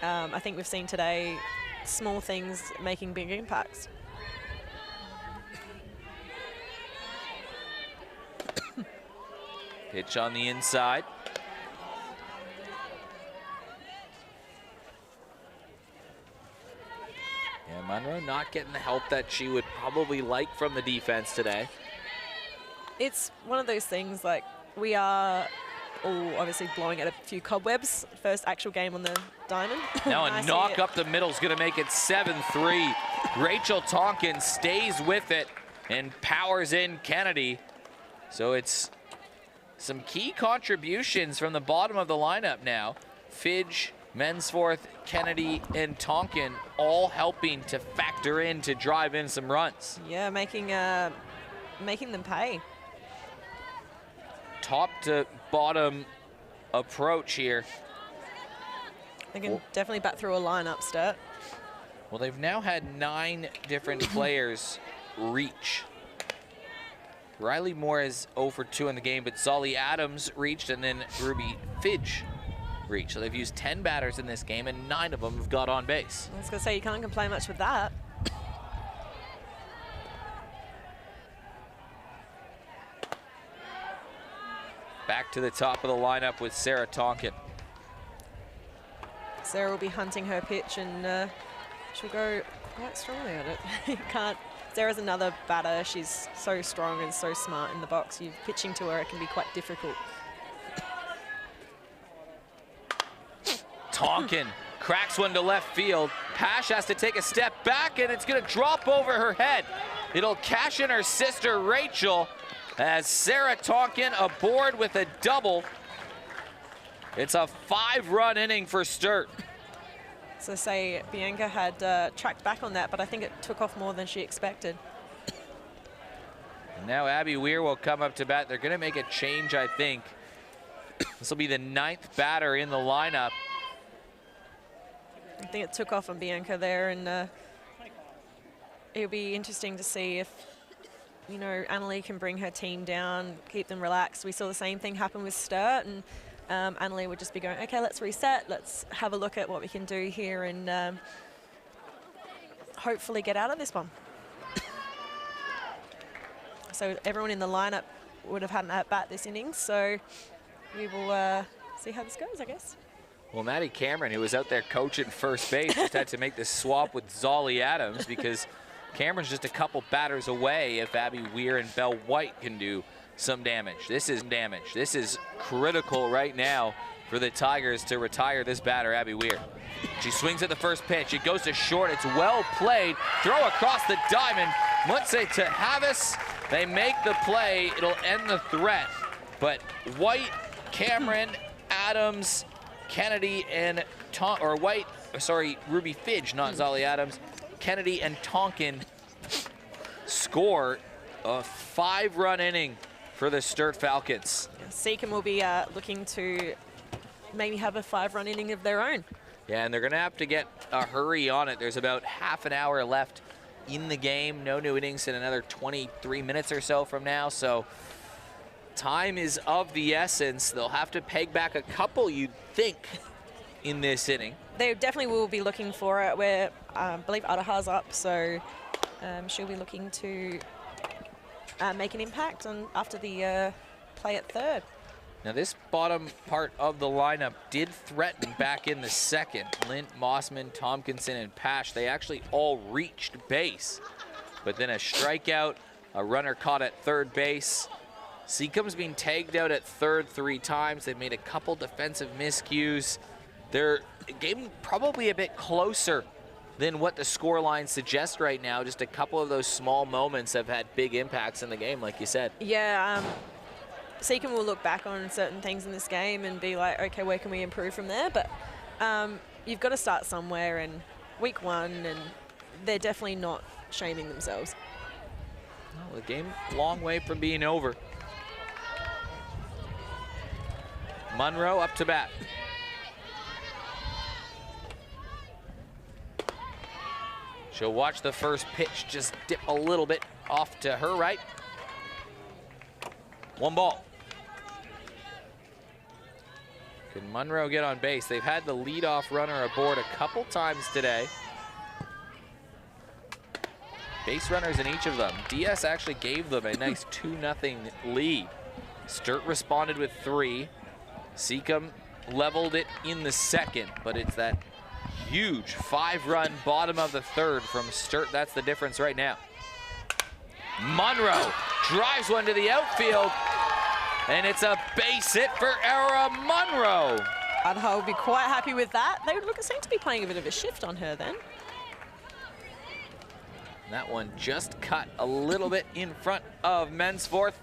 Speaker 2: I think we've seen today small things making big impacts.
Speaker 1: Pitch on the inside. And Monroe not getting the help that she would probably like from the defense today.
Speaker 2: It's one of those things, like, we are all obviously blowing at a few cobwebs. First actual game on the diamond.
Speaker 1: Now a
Speaker 2: Nice
Speaker 1: knock
Speaker 2: hit.
Speaker 1: up the middle is going to make it 7-3. Rachel Tonkin stays with it and powers in Kennedy. So it's some key contributions from the bottom of the lineup now. Fidge, men's fourth, Kennedy, and Tonkin all helping to factor in to drive in some runs.
Speaker 2: Yeah, making them pay.
Speaker 1: Top to bottom approach here.
Speaker 2: They can definitely bat through a lineup, Sturt.
Speaker 1: Well, they've now had 9 different players reach. Riley Moore is 0 for 2 in the game, but Zolly Adams reached, and then Ruby Fidge reached. So they've used 10 batters in this game, and 9 of them have got on base.
Speaker 2: I was going to say, you can't complain much with that.
Speaker 1: Back to the top of the lineup with Sarah Tonkin.
Speaker 2: Sarah will be hunting her pitch, and she'll go quite strongly at it. You can't. Sarah's another batter. She's so strong and so smart in the box. You pitching to her, it can be quite difficult.
Speaker 1: Tonkin cracks one to left field. Pash has to take a step back, and it's going to drop over her head. It'll cash in her sister, Rachel, as Sarah Tonkin aboard with a double. It's a 5-run inning for Sturt.
Speaker 2: So say Bianca had tracked back on that, but I think it took off more than she expected.
Speaker 1: And now Abby Weir will come up to bat. They're going to make a change, I think. This will be the 9th batter in the lineup.
Speaker 2: I think it took off on Bianca there, and it'll be interesting to see if, you know, Annalie can bring her team down, keep them relaxed. We saw the same thing happen with Sturt, and Annalie would just be going, okay, let's reset, let's have a look at what we can do here, and hopefully get out of this one. So everyone in the lineup would have had an at-bat this innings, so we will see how this goes, I guess.
Speaker 1: Well, Maddie Cameron, who was out there coaching first base, just had to make this swap with Zolly Adams because Cameron's just a couple batters away if Abby Weir and Belle White can do some damage. This is damage. This is critical right now for the Tigers to retire this batter, Abby Weir. She swings at the first pitch. It goes to short. It's well played. Throw across the diamond. Mutse to Havis. They make the play. It'll end the threat. But White, Cameron, Adams, Kennedy, and Ruby Fidge, not Zolly Adams. Kennedy and Tonkin score a 5-run inning for the Sturt Falcons.
Speaker 2: Seacombe will be looking to maybe have a 5-run inning of their own.
Speaker 1: Yeah, and they're going to have to get a hurry on it. There's about half an hour left in the game. No new innings in another 23 minutes or so from now. So time is of the essence. They'll have to peg back a couple, you'd think, in this inning.
Speaker 2: They definitely will be looking for it. Where I believe Adaha's up, so she'll be looking to make an impact on after the play at third.
Speaker 1: Now this bottom part of the lineup did threaten back in the second. Lint, Mossman, Tompkinson, and Pash, they actually all reached base. But then a strikeout, a runner caught at third base. Seacombe's been tagged out at third 3 times. They've made a couple defensive miscues. Their game probably a bit closer than what the score line suggests right now. Just a couple of those small moments have had big impacts in the game, like you said.
Speaker 2: Yeah, Seacombe will look back on certain things in this game and be like, okay, where can we improve from there? But you've got to start somewhere in week 1, and they're definitely not shaming themselves.
Speaker 1: Well, the game, long way from being over. Munro up to bat. She'll watch the first pitch just dip a little bit off to her right. 1 ball. Can Munro get on base? They've had the leadoff runner aboard a couple times today. Base runners in each of them. DS actually gave them a nice 2-0 lead. Sturt responded with 3. Seacombe leveled it in the second, but it's that huge 5-run bottom of the third from Sturt. That's the difference right now. Munro drives one to the outfield, and it's a base hit for Era Munro.
Speaker 2: Adaha will be quite happy with that. They would seem to be playing a bit of a shift on her then.
Speaker 1: That one just cut a little bit in front of Mensforth.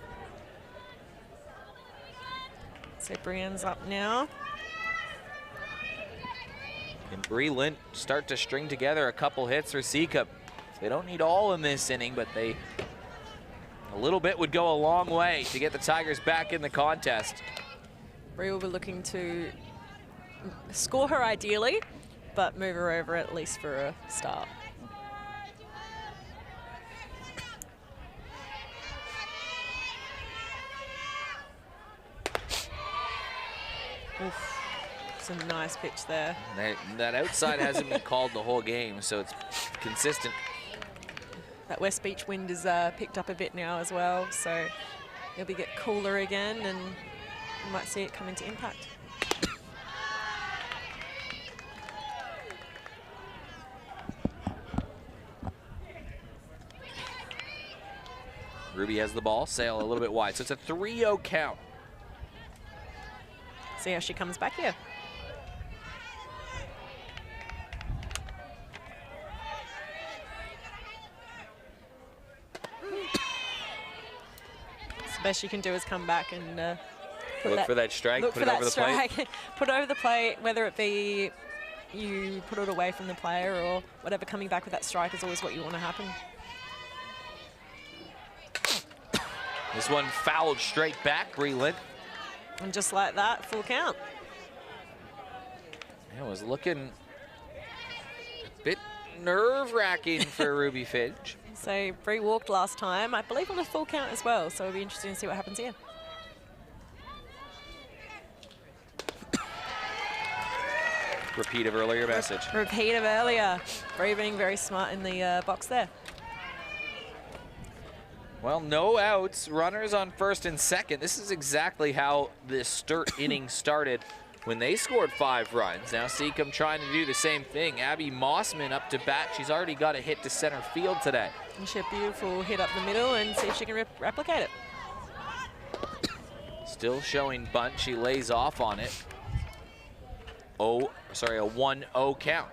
Speaker 2: So Brienne's up now.
Speaker 1: Can Bree Lint start to string together a couple hits for Seacombe? They don't need all in this inning, but a little bit would go a long way to get the Tigers back in the contest.
Speaker 2: Bree will be looking to score her ideally, but move her over at least for a start. Oof. Some nice pitch there.
Speaker 1: That outside hasn't been called the whole game, so it's consistent.
Speaker 2: That West Beach wind is picked up a bit now as well, so it'll be get cooler again, and you might see it come into impact.
Speaker 1: Ruby has the ball, sail a little bit wide, so it's a 3-0 count.
Speaker 2: See how she comes back here. best she can do is come back and
Speaker 1: look for that strike,
Speaker 2: look
Speaker 1: put
Speaker 2: for
Speaker 1: it
Speaker 2: that
Speaker 1: over the
Speaker 2: strike,
Speaker 1: plate.
Speaker 2: put it over the plate, whether it be you put it away from the player or whatever, coming back with that strike is always what you want to happen.
Speaker 1: This one fouled straight back, Breland.
Speaker 2: And just like that, full count.
Speaker 1: It was looking a bit nerve-wracking for Ruby Fidge.
Speaker 2: So Bree walked last time, I believe on a full count as well, so it'll be interesting to see what happens here.
Speaker 1: Repeat of earlier message.
Speaker 2: Repeat of earlier. Bree being very smart in the box there.
Speaker 1: Well, no outs, runners on first and second. This is exactly how this Sturt inning started when they scored 5 runs. Now Seacombe trying to do the same thing. Abby Mossman up to bat. She's already got a hit to center field today.
Speaker 2: And she had a beautiful hit up the middle and see if she can replicate it.
Speaker 1: Still showing bunt. She lays off on it. A 1-0 count.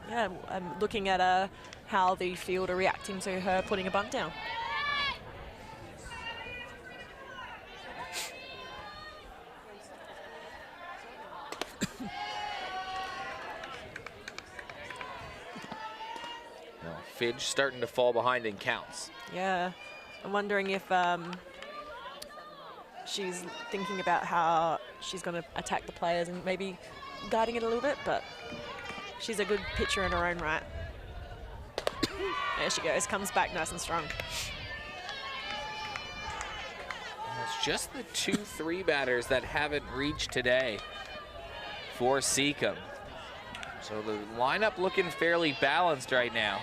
Speaker 2: Yeah, I'm looking at how the field are reacting to her putting a bunt down.
Speaker 1: Fidge starting to fall behind in counts.
Speaker 2: Yeah, I'm wondering if she's thinking about how she's going to attack the players and maybe guiding it a little bit, but she's a good pitcher in her own right. There she goes, comes back nice and strong.
Speaker 1: It's just the 2-3 batters that haven't reached today for Seacombe. So the lineup looking fairly balanced right now.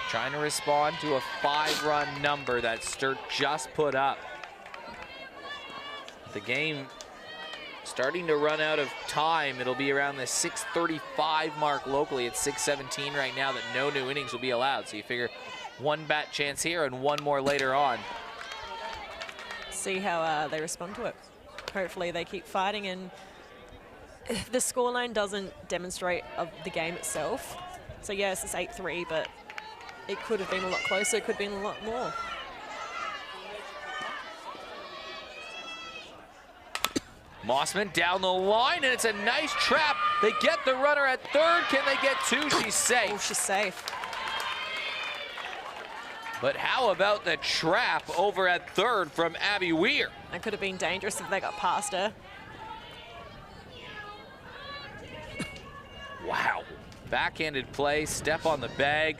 Speaker 1: Trying to respond to a 5-run number that Sturt just put up. The game starting to run out of time. It'll be around the 6:35 mark locally. It's 6:17 right now that no new innings will be allowed. So you figure 1 bat chance here and 1 more later on.
Speaker 2: See how they respond to it. Hopefully they keep fighting, and the scoreline doesn't demonstrate of the game itself. So yes, it's 8-3, but it could have been a lot closer, it could have been a lot more.
Speaker 1: Mossman down the line, and it's a nice trap. They get the runner at third. Can they get 2? She's safe.
Speaker 2: Oh, she's safe.
Speaker 1: But how about the trap over at third from Abby Weir?
Speaker 2: That could have been dangerous if they got past her.
Speaker 1: Wow. Backhanded play, step on the bag.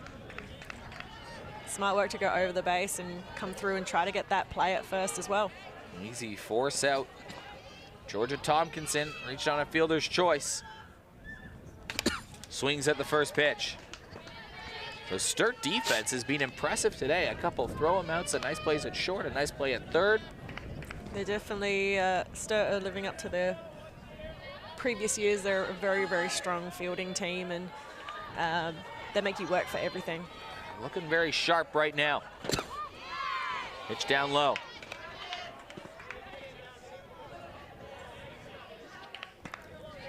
Speaker 2: Smart work to go over the base and come through and try to get that play at first as well.
Speaker 1: Easy force out. Georgia Tompkinson reached on a fielder's choice. Swings at the first pitch. The Sturt defense has been impressive today. A couple throw 'em outs, a nice plays at short, a nice play at third.
Speaker 2: They're definitely Sturt are living up to their previous years. They're a very, very strong fielding team, and they make you work for everything.
Speaker 1: Looking very sharp right now. Pitch down low.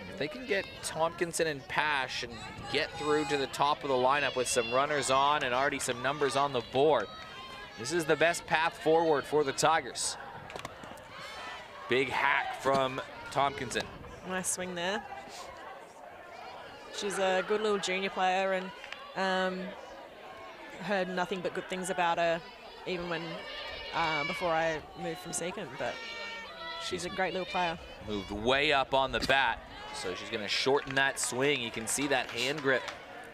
Speaker 1: If they can get Tompkinson and Pash and get through to the top of the lineup with some runners on and already some numbers on the board, this is the best path forward for the Tigers. Big hack from Tompkinson.
Speaker 2: Nice swing there. She's a good little junior player, and heard nothing but good things about her even when before I moved from Seacombe, but she's a great little player.
Speaker 1: Moved way up on the bat, so she's going to shorten that swing. You can see that hand grip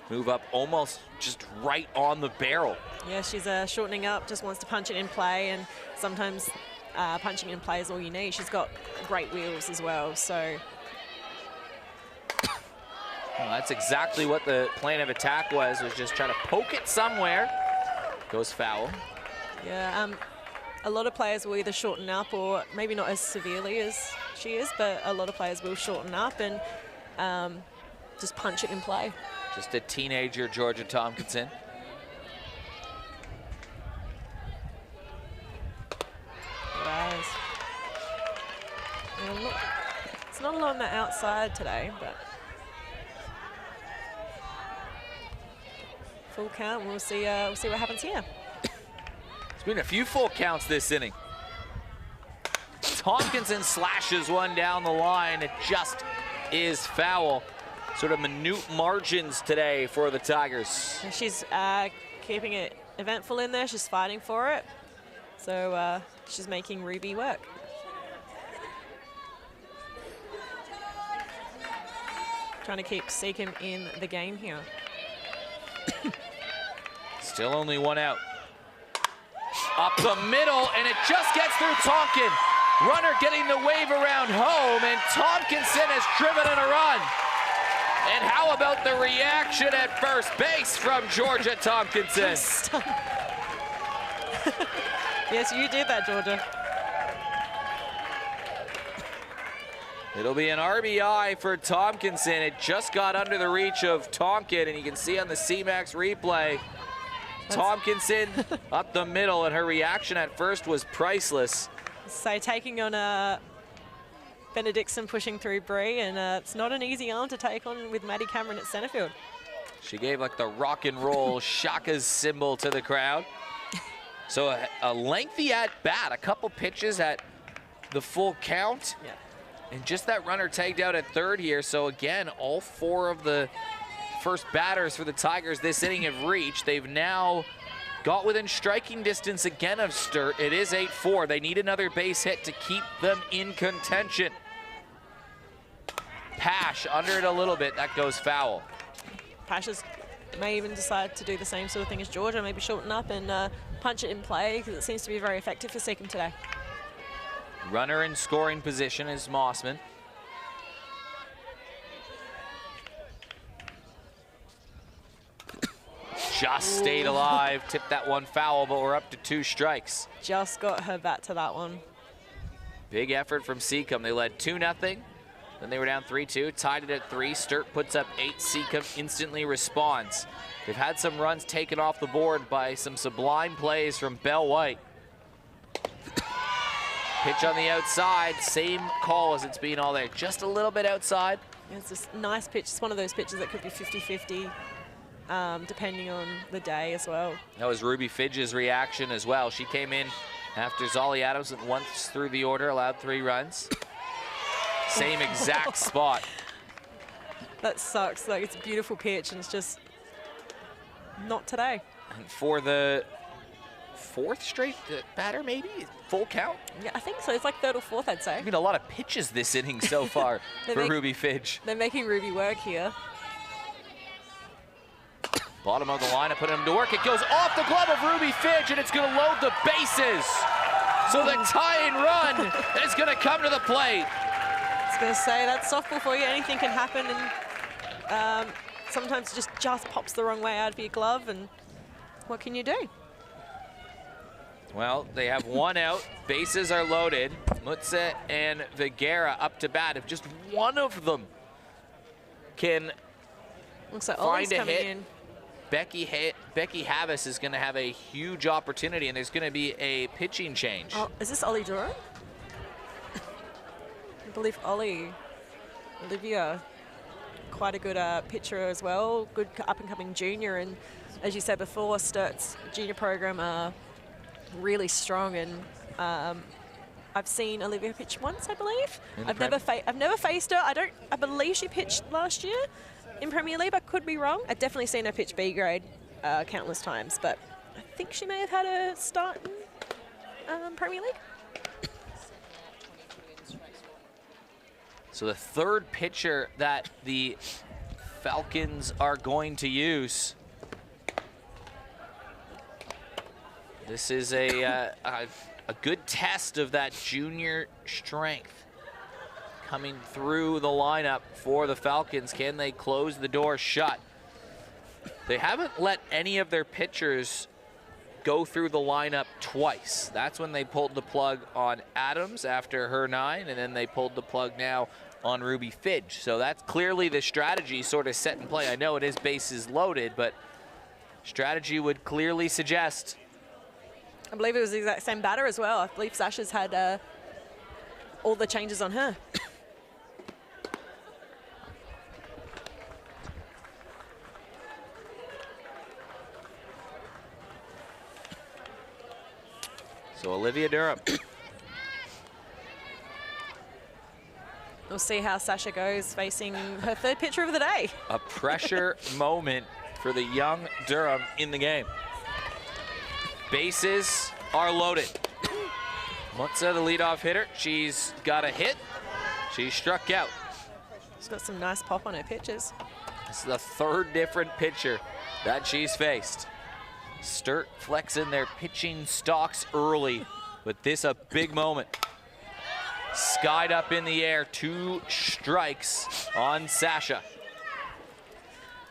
Speaker 1: move up almost just right on the barrel.
Speaker 2: Yeah, she's shortening up, just wants to punch it in play, and sometimes punching in play is all you need. She's got great wheels as well, so.
Speaker 1: Well, that's exactly what the plan of attack was just try to poke it somewhere. Goes foul.
Speaker 2: Yeah, a lot of players will either shorten up or maybe not as severely as she is, but a lot of players will shorten up and just punch it in play.
Speaker 1: Just a teenager, Georgia Tompkinson.
Speaker 2: Rise. Look, it's not a lot on the outside today, but full count. We'll see what happens here.
Speaker 1: It's been a few full counts this inning. Tompkinson slashes one down the line. It just is foul. Sort of minute margins today for the Tigers.
Speaker 2: And she's keeping it eventful in there. She's fighting for it. So she's making Ruby work. Trying to keep Seacombe in the game here.
Speaker 1: Still only one out. Up the middle, and it just gets through Tonkin. Runner getting the wave around home, and Tompkinson has driven in a run. And how about the reaction at first base from Georgia Tompkinson?
Speaker 2: Yes, you did that, Georgia.
Speaker 1: It'll be an RBI for Tompkinson. It just got under the reach of Tonkin, and you can see on the CMAX replay, Tompkinson up the middle, and her reaction at first was priceless.
Speaker 2: So taking on Benedictson pushing through Bree, and it's not an easy arm to take on with Maddie Cameron at center field.
Speaker 1: She gave like the rock and roll Shaka's symbol to the crowd. So a lengthy at bat, a couple pitches at the full count.
Speaker 2: Yeah.
Speaker 1: And just that runner tagged out at third here. So again, all four of the first batters for the Tigers this inning have reached. They've now got within striking distance again of Sturt. It is 8-4. They need another base hit to keep them in contention. Pash under it a little bit. That goes foul.
Speaker 2: Pashas may even decide to do the same sort of thing as Georgia, maybe shorten up and punch it in play, because it seems to be very effective for Seacombe today.
Speaker 1: Runner in scoring position is Mossman. Just stayed alive, tipped that one foul, but we're up to 2 strikes.
Speaker 2: Just got her bat to that one.
Speaker 1: Big effort from Seacombe. They led 2-0, then they were down 3-2, tied it at 3. Sturt puts up 8, Seacombe instantly responds. They've had some runs taken off the board by some sublime plays from Belle White. Pitch on the outside, same call as it's been all there. Just a little bit outside.
Speaker 2: It's this nice pitch. It's one of those pitches that could be 50-50, depending on the day as well.
Speaker 1: That was Ruby Fidge's reaction as well. She came in after Zolly Adams went once through the order, allowed 3 runs. Same exact spot.
Speaker 2: That sucks. Like, it's a beautiful pitch, and it's just not today.
Speaker 1: And for the 4th straight batter, maybe? Full count?
Speaker 2: Yeah, I think so. It's like 3rd or 4th, I'd say.
Speaker 1: I mean, a lot of pitches this inning so far for Ruby Fidge.
Speaker 2: They're making Ruby work here.
Speaker 1: Bottom of the lineup, putting him to work. It goes off the glove of Ruby Fidge, and it's going to load the bases. So the tying run is going to come to the plate.
Speaker 2: I was going to say, that's softball for you. Anything can happen, and sometimes it just pops the wrong way out of your glove, and what can you do?
Speaker 1: Well, they have 1 out. Bases are loaded. Mutze and Vigera up to bat. If just one of them can
Speaker 2: Looks like
Speaker 1: find a
Speaker 2: coming
Speaker 1: hit,
Speaker 2: in.
Speaker 1: Becky Havis is going to have a huge opportunity, and there's going to be a pitching change.
Speaker 2: Oh, is this Ollie Durham? I believe Olivia, quite a good pitcher as well, good up-and-coming junior, and as you said before, Sturt's junior program are really strong, and I've seen Olivia pitch once, I believe. I've never faced her. I believe she pitched last year in Premier League. I could be wrong. I've definitely seen her pitch B grade countless times, but I think she may have had a start in Premier League.
Speaker 1: So the 3rd pitcher that the Falcons are going to use. This is a good test of that junior strength coming through the lineup for the Falcons. Can they close the door shut? They haven't let any of their pitchers go through the lineup twice. That's when they pulled the plug on Adams after her 9, and then they pulled the plug now on Ruby Fidge. So that's clearly the strategy sort of set in play. I know it is bases loaded, but strategy would clearly suggest.
Speaker 2: I believe it was the exact same batter as well. I believe Sasha's had all the changes on her.
Speaker 1: Olivia Durham.
Speaker 2: We'll see how Sasha goes facing her third pitcher of the day.
Speaker 1: A pressure moment for the young Durham in the game. Bases are loaded. Mutza, the leadoff hitter, she's got a hit. She struck out.
Speaker 2: She's got some nice pop on her pitches.
Speaker 1: This is the third different pitcher that she's faced. Sturt flexing their pitching stocks early, but this a big moment. Skied up in the air, 2 strikes on Sasha.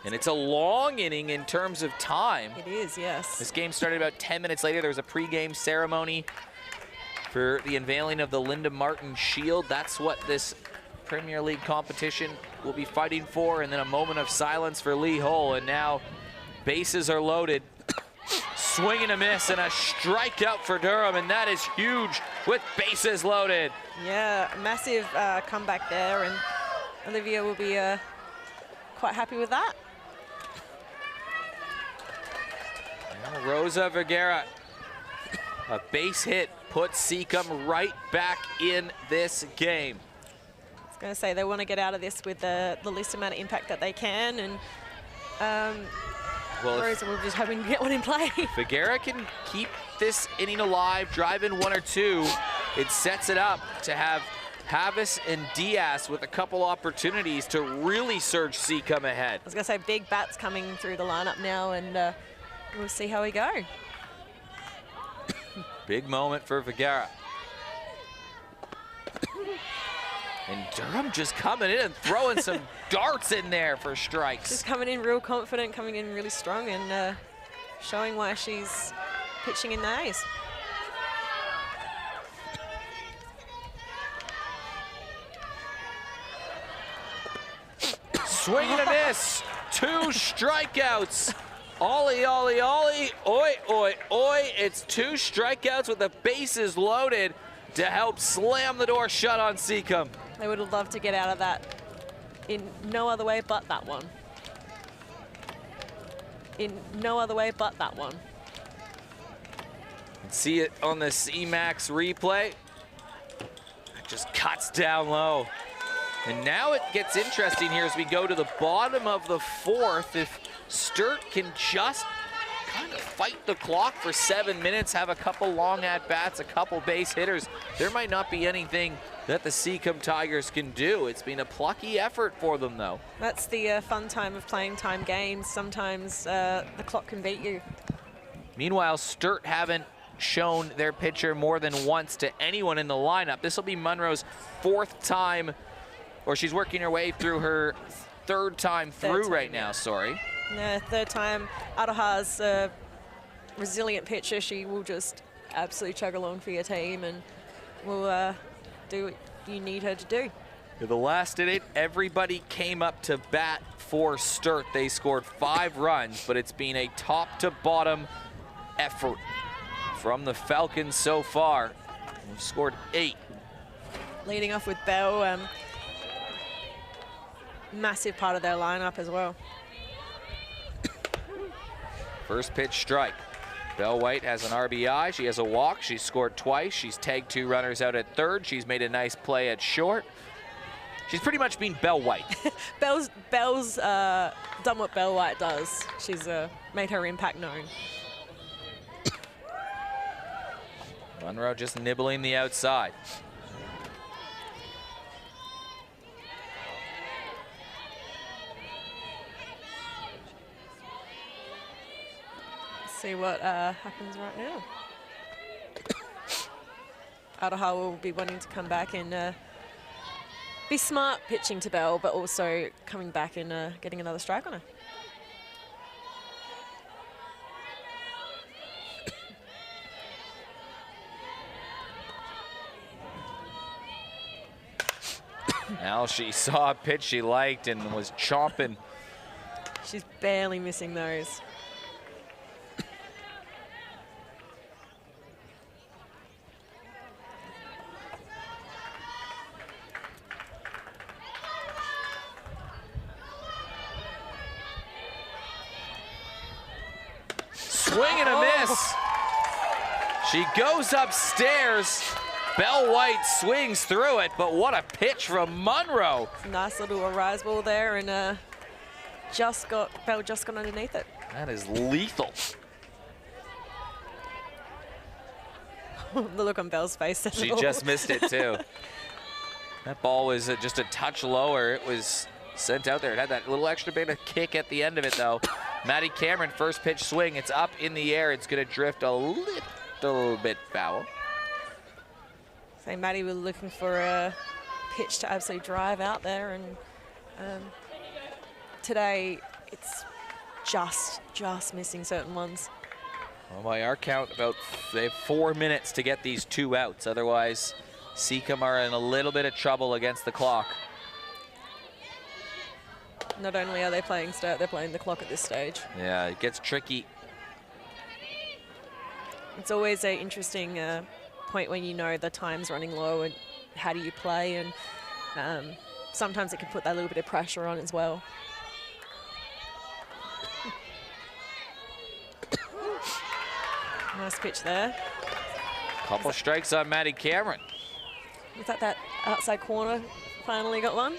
Speaker 1: And it's a long inning in terms of time.
Speaker 2: It is, yes.
Speaker 1: This game started about 10 minutes later. There was a pregame ceremony for the unveiling of the Linda Martin Shield. That's what this Premier League competition will be fighting for. And then a moment of silence for Lee Hull. And now bases are loaded. Swing and a miss and a strikeout for Durham, and that is huge with bases loaded.
Speaker 2: Yeah, massive comeback there, and Olivia will be quite happy with that.
Speaker 1: Now Rosa Vergara, a base hit puts Seacombe right back in this game.
Speaker 2: I was going to say they want to get out of this with the least amount of impact that they can, and
Speaker 1: well,
Speaker 2: Rosa will just hoping to get one in play.
Speaker 1: Vergara can keep this inning alive, drive in 1 or 2. It sets it up to have Havas and Diaz with a couple opportunities to really surge Seacombe ahead.
Speaker 2: I was going to say big bats coming through the lineup now, and we'll see how we go.
Speaker 1: Big moment for Vergara. And Durham just coming in and throwing some darts in there for strikes.
Speaker 2: Just coming in real confident, coming in really strong, and showing why she's pitching in the A's.
Speaker 1: Swing and a miss. 2 strikeouts. Ollie, ollie, ollie. Oi, oi, oi. It's 2 strikeouts with the bases loaded to help slam the door shut on Seacombe.
Speaker 2: They would have loved to get out of that in no other way but that one. In no other way but that one.
Speaker 1: See it on the CMAX replay. It just cuts down low. And now it gets interesting here as we go to the bottom of the 4th. If Sturt can just kind of fight the clock for 7 minutes, have a couple long at-bats, a couple base hitters, there might not be anything that the Seacombe Tigers can do. It's been a plucky effort for them, though.
Speaker 2: That's the fun time of playing time games. Sometimes the clock can beat you.
Speaker 1: Meanwhile, Sturt haven't shown their pitcher more than once to anyone in the lineup. This will be Munro's 4th time, or she's working her way through her 3rd time through right now, sorry.
Speaker 2: Yeah, 3rd time. Aroha's a resilient pitcher. She will just absolutely chug along for your team and will do what you need her to do.
Speaker 1: In the last inning, everybody came up to bat for Sturt. They scored 5 runs, but it's been a top-to-bottom effort from the Falcons so far. We've scored 8.
Speaker 2: Leading off with Bell, massive part of their lineup as well.
Speaker 1: First pitch strike. Belle White has an RBI. She has a walk. She's scored twice. She's tagged 2 runners out at 3rd. She's made a nice play at short. She's pretty much been Belle White.
Speaker 2: Bell's done what Belle White does. She's made her impact known.
Speaker 1: Munro just nibbling the outside.
Speaker 2: See what happens right now. Aroha will be wanting to come back and be smart pitching to Bell, but also coming back and getting another strike on her.
Speaker 1: Now she saw a pitch she liked and was chomping.
Speaker 2: She's barely missing those.
Speaker 1: Swing and a miss. She goes upstairs. Belle White swings through it, but what a pitch from Monroe.
Speaker 2: Nice little rise ball there, and Belle just got underneath it.
Speaker 1: That is lethal.
Speaker 2: The look on Belle's face.
Speaker 1: She just missed it too. That ball was just a touch lower. It was sent out there. It had that little extra bit of kick at the end of it though. Maddie Cameron, first pitch swing. It's up in the air. It's gonna drift a little bit foul.
Speaker 2: So Maddie was looking for a pitch to absolutely drive out there, and today it's just missing certain ones.
Speaker 1: Well, by our count, they have 4 minutes to get these 2 outs. Otherwise, Seacombe are in a little bit of trouble against the clock.
Speaker 2: Not only are they playing Sturt, they're playing the clock at this stage.
Speaker 1: Yeah, it gets tricky.
Speaker 2: It's always an interesting point when you know the time's running low and how do you play, and sometimes it can put that little bit of pressure on as well. Nice pitch there.
Speaker 1: Couple strikes on Maddie Cameron.
Speaker 2: Was that outside corner finally got one?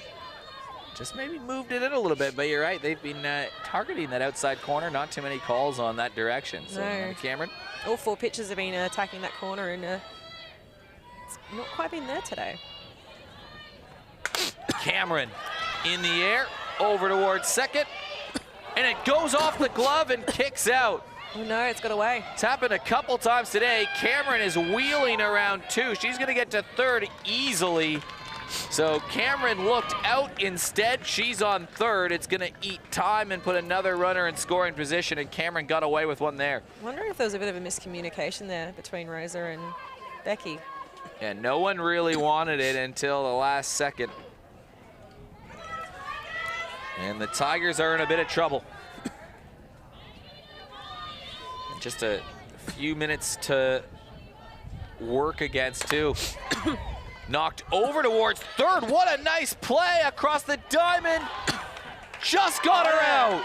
Speaker 1: Just maybe moved it in a little bit, but you're right. They've been targeting that outside corner. Not too many calls on that direction. So,
Speaker 2: no.
Speaker 1: Cameron?
Speaker 2: All 4 pitchers have been attacking that corner, and it's not quite been there today.
Speaker 1: Cameron in the air, over towards second, and it goes off the glove and kicks out.
Speaker 2: Oh no, it's got away.
Speaker 1: It's happened a couple times today. Cameron is wheeling around 2. She's gonna get to 3rd easily. So Cameron looked out instead. She's on 3rd. It's gonna eat time and put another runner in scoring position, and Cameron got away with one there.
Speaker 2: Wondering if there was a bit of a miscommunication there between Rosa and Becky.
Speaker 1: And no one really wanted it until the last second. And the Tigers are in a bit of trouble. Just a few minutes to work against too. Knocked over towards 3rd. What a nice play across the diamond. Just got her out.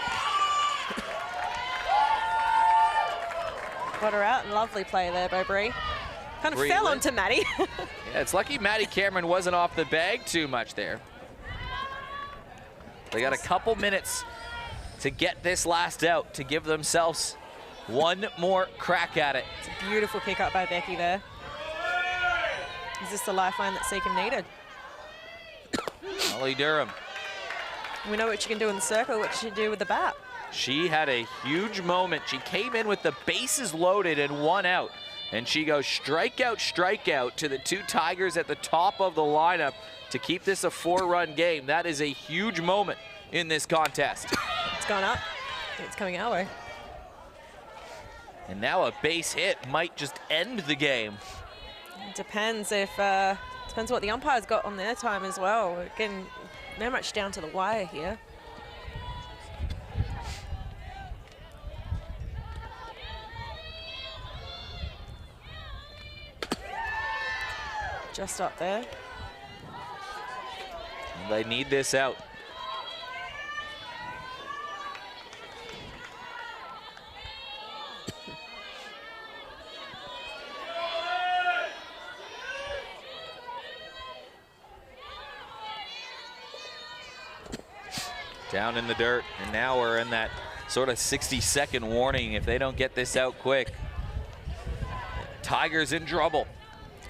Speaker 2: Got her out, and lovely play there by Bree. Kind of fell onto Maddie.
Speaker 1: Yeah, it's lucky Maddie Cameron wasn't off the bag too much there. They got a couple minutes to get this last out, to give themselves one more crack at it.
Speaker 2: It's a beautiful pick up by Becky there. Is this the lifeline that Seacombe needed?
Speaker 1: Molly Durham.
Speaker 2: We know what she can do in the circle, what she can do with the bat.
Speaker 1: She had a huge moment. She came in with the bases loaded and 1 out. And she goes strikeout, strikeout to the 2 Tigers at the top of the lineup to keep this a 4-run game. That is a huge moment in this contest.
Speaker 2: It's gone up. It's coming our way.
Speaker 1: And now a base hit might just end the game.
Speaker 2: It depends depends what the umpire's got on their time as well. Again, very much down to the wire here. Just up there.
Speaker 1: They need this out. Down in the dirt, and now we're in that sort of 60-second warning. If they don't get this out quick, Tigers in trouble.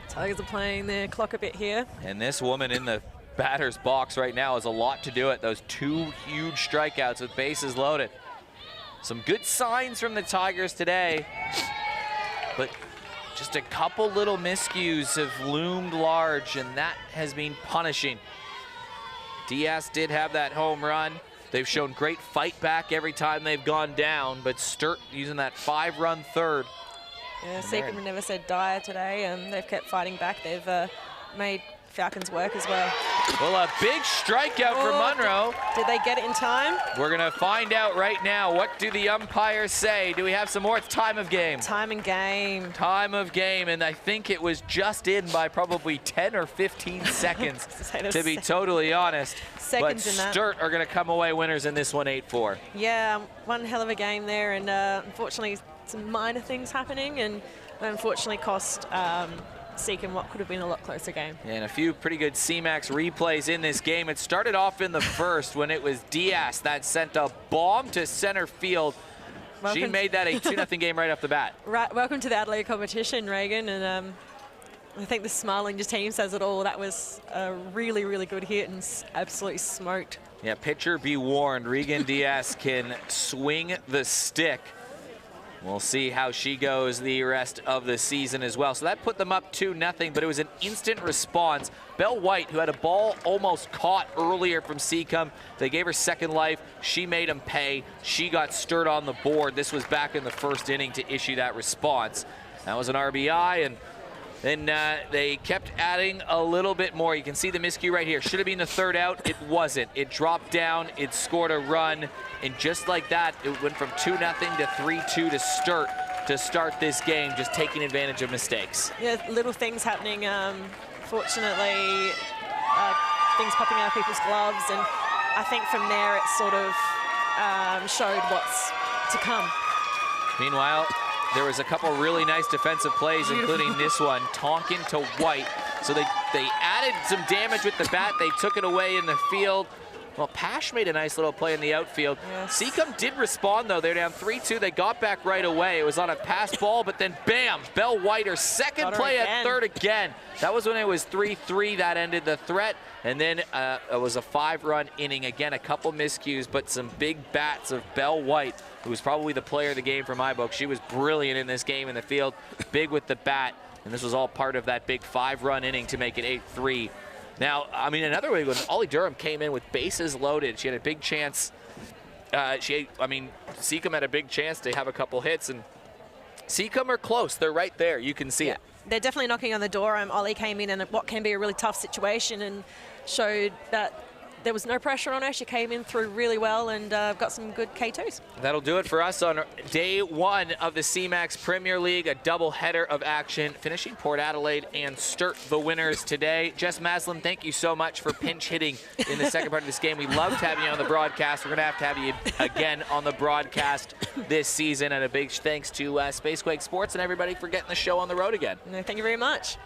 Speaker 2: Tigers are playing their clock a bit here.
Speaker 1: And this woman in the batter's box right now has a lot to do it. Those 2 huge strikeouts with bases loaded. Some good signs from the Tigers today, but just a couple little miscues have loomed large, and that has been punishing. Diaz did have that home run. They've shown great fight back every time they've gone down, but Sturt using that 5-run 3rd.
Speaker 2: Yeah, Seacombe never said die today, and they've kept fighting back. They've made Falcons work as well.
Speaker 1: Well, a big strikeout for Monroe.
Speaker 2: Did they get it in time?
Speaker 1: We're gonna find out right now. What do the umpires say? Do we have some more? It's time of game.
Speaker 2: Time and game.
Speaker 1: Time of game, and I think it was just in by probably 10 or 15 seconds, to be totally honest.
Speaker 2: Seconds
Speaker 1: but
Speaker 2: in that.
Speaker 1: Sturt are gonna come away winners in this one, 8-4.
Speaker 2: Yeah, one hell of a game there, and unfortunately some minor things happening, and unfortunately cost Seacombe what could have been a lot closer game.
Speaker 1: And a few pretty good CMAX replays in this game. It started off in the first when it was Diaz that sent a bomb to center field. She made that a 2-0 game right off the bat.
Speaker 2: Right, welcome to the Adelaide competition, Reagan, and I think the smiling team says it all. That was a really, really good hit and absolutely smoked.
Speaker 1: Yeah, pitcher be warned, Regan Diaz can swing the stick. We'll see how she goes the rest of the season as well. So that put them up 2-0, but it was an instant response. Belle White, who had a ball almost caught earlier from Seacombe, they gave her second life. She made them pay. She got Sturt on the board. This was back in the first inning to issue that response. That was an RBI, and then they kept adding a little bit more. You can see the miscue right here. Should have been the third out. It wasn't. It dropped down. It scored a run. And just like that, it went from 2-0 to 3-2 to Sturt to start this game, just taking advantage of mistakes.
Speaker 2: Yeah, little things happening. Fortunately, things popping out of people's gloves. And I think from there it sort of showed what's to come.
Speaker 1: Meanwhile, there was a couple really nice defensive plays, including this one, Tonkin to White. So they added some damage with the bat. They took it away in the field. Well, Pash made a nice little play in the outfield. Yes. Seacombe did respond, though. They're down 3-2. They got back right away. It was on a pass ball, but then bam, Belle White, her second play at third again. That was when it was 3-3. That ended the threat. And then it was a 5-run inning. Again, a couple miscues, but some big bats of Belle White, who was probably the player of the game for my book. She was brilliant in this game in the field, big with the bat. And this was all part of that big 5-run inning to make it 8-3. Now, I mean, another way, when Ollie Durham came in with bases loaded, she had a big chance. Seacombe had a big chance to have a couple hits, and Seacombe are close. They're right there. You can see it.
Speaker 2: They're definitely knocking on the door. Ollie came in what can be a really tough situation and showed that there was no pressure on her. She came in through really well and got some good K2s. That'll do it for us on day one of the CMAX Premier League, a double header of action, finishing Port Adelaide and Sturt the winners today. Jess Maslin, thank you so much for pinch hitting in the second part of this game. We loved having you on the broadcast. We're going to have you again on the broadcast this season, and a big thanks to Spacequake Sports and everybody for getting the show on the road again. No, thank you very much.